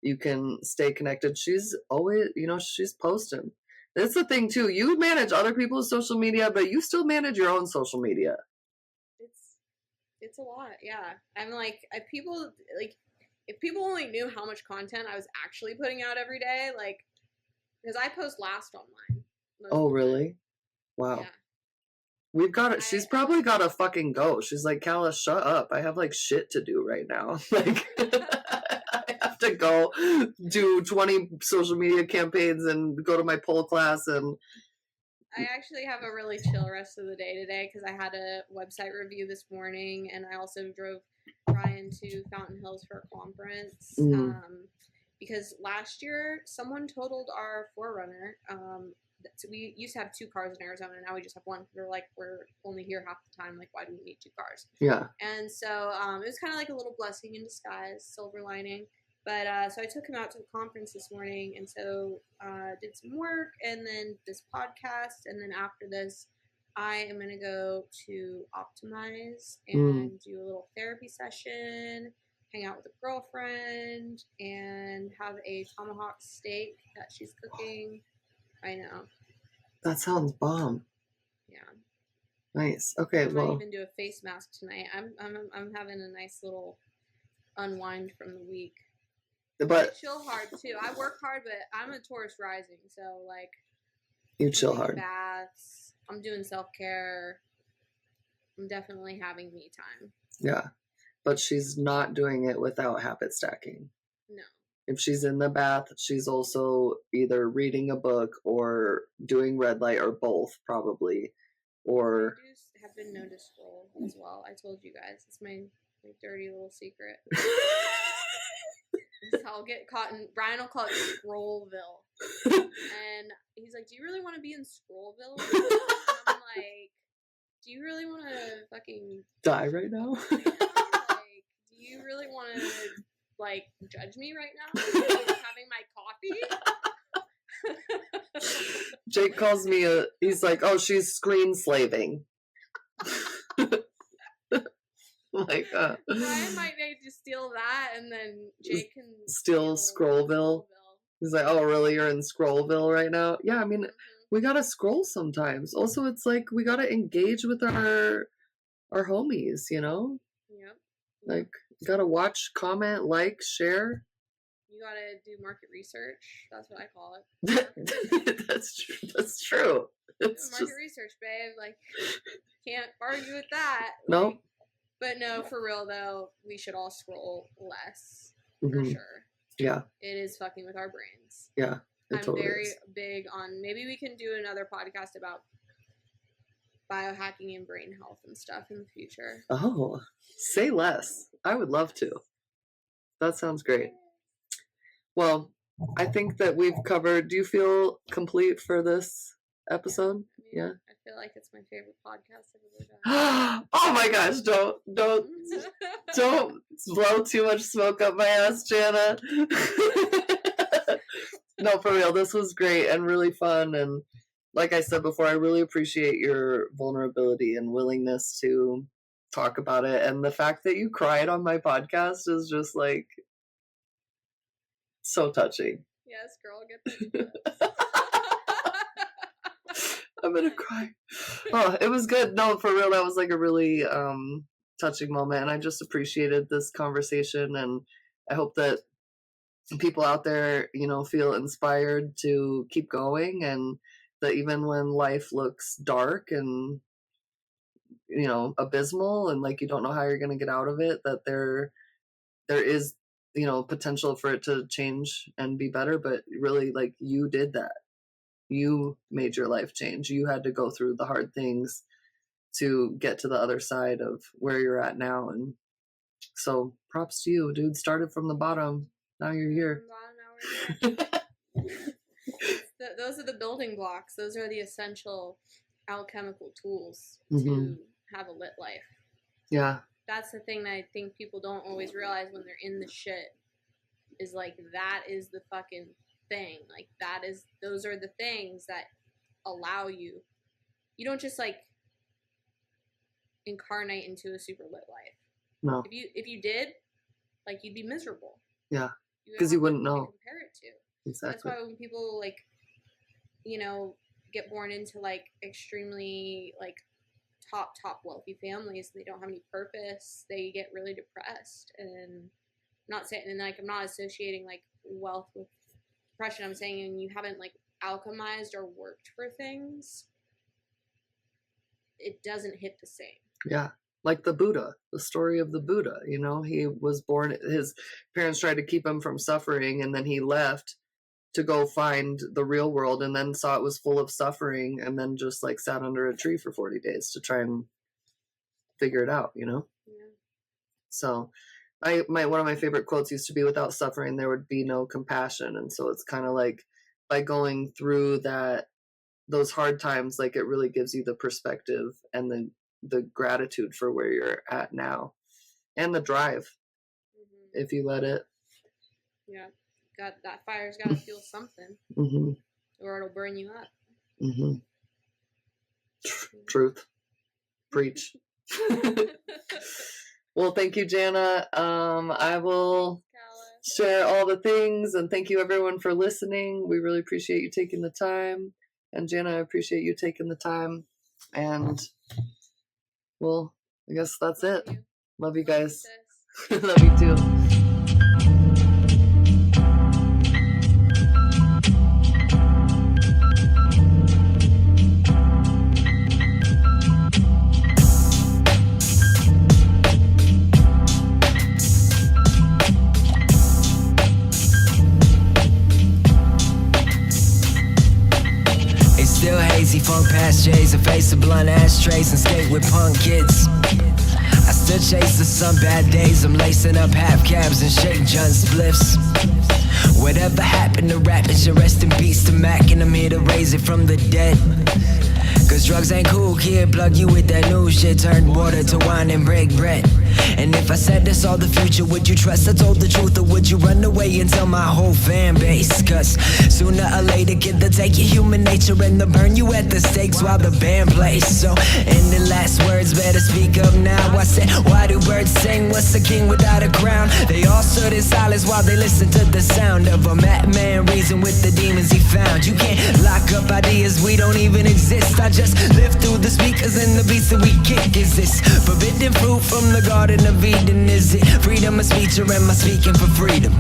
you can stay connected. She's always, she's posting. That's the thing too. You manage other people's social media, but you still manage your own social media. It's a lot, yeah. I'm like, if people only knew how much content I was actually putting out every day, like, because I post last online. Oh, really? Wow. Yeah. She's probably got to fucking go. She's like, Calla, shut up. I have like shit to do right now. Like, I have to go do 20 social media campaigns and go to my pole class. And I actually have a really chill rest of the day today because I had a website review this morning, and I also drove Ryan to Fountain Hills for a conference. Because last year someone totaled our 4Runner. So we used to have 2 cars in Arizona, and now we just have 1. They're like, we're only here half the time. Like, why do we need 2 cars? Yeah. And so it was kind of like a little blessing in disguise, silver lining. But so I took him out to the conference this morning, and so did some work, and then this podcast, and then after this, I am going to go to Optimize and do a little therapy session, hang out with a girlfriend, and have a tomahawk steak that she's cooking. I know. That sounds bomb. Yeah. Nice. Okay. I might even do a face mask tonight. I'm having a nice little unwind from the week. But I chill hard too. I work hard, but I'm a Taurus rising, so like you chill hard. Baths. I'm doing self-care. I'm definitely having me time. Yeah. But she's not doing it without habit stacking. No. If she's in the bath, she's also either reading a book or doing red light, or both, probably. Or I have been known to scroll as well. I told you guys. It's my dirty little secret. I'll get caught in. Brian will call it Scrollville. And he's like, do you really want to be in Scrollville? And I'm like, do you really want to fucking die right now? Like, do you really want to like judge me right now? Like, having my coffee? Jake calls me he's like, oh, she's screen slaving. Like, Brian might need to steal that, and then Jake can steal Scrollville. He's like, oh, really? You're in Scrollville right now? Yeah, I mean, we gotta scroll sometimes. Also, it's like we gotta engage with our homies, you know? Yep. Like, you gotta watch, comment, like, share. You gotta do market research. That's what I call it. That's true. That's true. It's market research, babe. Like, can't argue with that. No. Like, but no, for real though, we should all scroll less for sure. Yeah. It is fucking with our brains. Yeah. I'm totally very big on. Maybe we can do another podcast about biohacking and brain health and stuff in the future. Oh, say less. I would love to. That sounds great. Well, I think that we've covered. Do you feel complete for this episode? Yeah. I feel like it's my favorite podcast I've ever done. Oh my gosh! Don't blow too much smoke up my ass, Jana. No, for real. This was great and really fun. And like I said before, I really appreciate your vulnerability and willingness to talk about it. And the fact that you cried on my podcast is just like so touching. Yes, girl, get the I'm gonna cry. Oh, it was good. No, for real, that was like a really touching moment, and I just appreciated this conversation, and I hope that people out there, feel inspired to keep going, and that even when life looks dark and abysmal, and like you don't know how you're gonna get out of it, that there is potential for it to change and be better. But really, like, you did that. You made your life change. You had to go through the hard things to get to the other side of where you're at now. And so props to you, dude. Started from the bottom. Now you're here. Those are the building blocks. Those are the essential alchemical tools Mm-hmm. to have a lit life. Yeah. That's the thing that I think people don't always realize when they're in the shit, is like, that is the fucking thing. Like, those are the things that allow you don't just like incarnate into a super lit life. No. If you did, like, you'd be miserable. Yeah. Because you wouldn't know. Compare it to. Exactly. That's why when people like, get born into like extremely like top wealthy families, they don't have any purpose, they get really depressed. And I'm not associating like wealth with depression. I'm saying when you haven't like alchemized or worked for things, it doesn't hit the same. Yeah. Like the Buddha, the story of the Buddha, he was born, his parents tried to keep him from suffering, and then he left to go find the real world, and then saw it was full of suffering, and then just like sat under a tree for 40 days to try and figure it out, Yeah. So one of my favorite quotes used to be, without suffering, there would be no compassion. And so it's kind of like, by going through those hard times, like, it really gives you the perspective and the gratitude for where you're at now, and the drive, if you let it. Yeah. That fire's got to fuel something, or it'll burn you up. Truth. Preach. Well, thank you, Jana. I will share all the things, and thank you everyone for listening. We really appreciate you taking the time, and Jana, I appreciate you taking the time. And well, I guess that's it. Love you guys. Love you too. Still hazy, funk past J's, a face of blunt ashtrays and skate with punk kids. I still chase the sun bad days, I'm lacing up half cabs and shake John spliffs. Whatever happened to rap, it should rest in peace to Mac, and I'm here to raise it from the dead. Cause drugs ain't cool, kid, plug you with that new shit, turn water to wine and break bread. And if I said this all the future, would you trust I told the truth, or would you run away and tell my whole fan base? Cause sooner or later, kid, they'll take your human nature and they'll burn you at the stakes while the band plays. So, in the last words, better speak up now. I said, why do birds sing? What's a king without a crown? They all stood in silence while they listened to the sound of a madman reason with the demons he found. You can't lock up ideas, we don't even exist. I just live through the speakers and the beats that we kick. Is this forbidden fruit from the Garden of Eden? Is it freedom of speech, or am I speaking for freedom?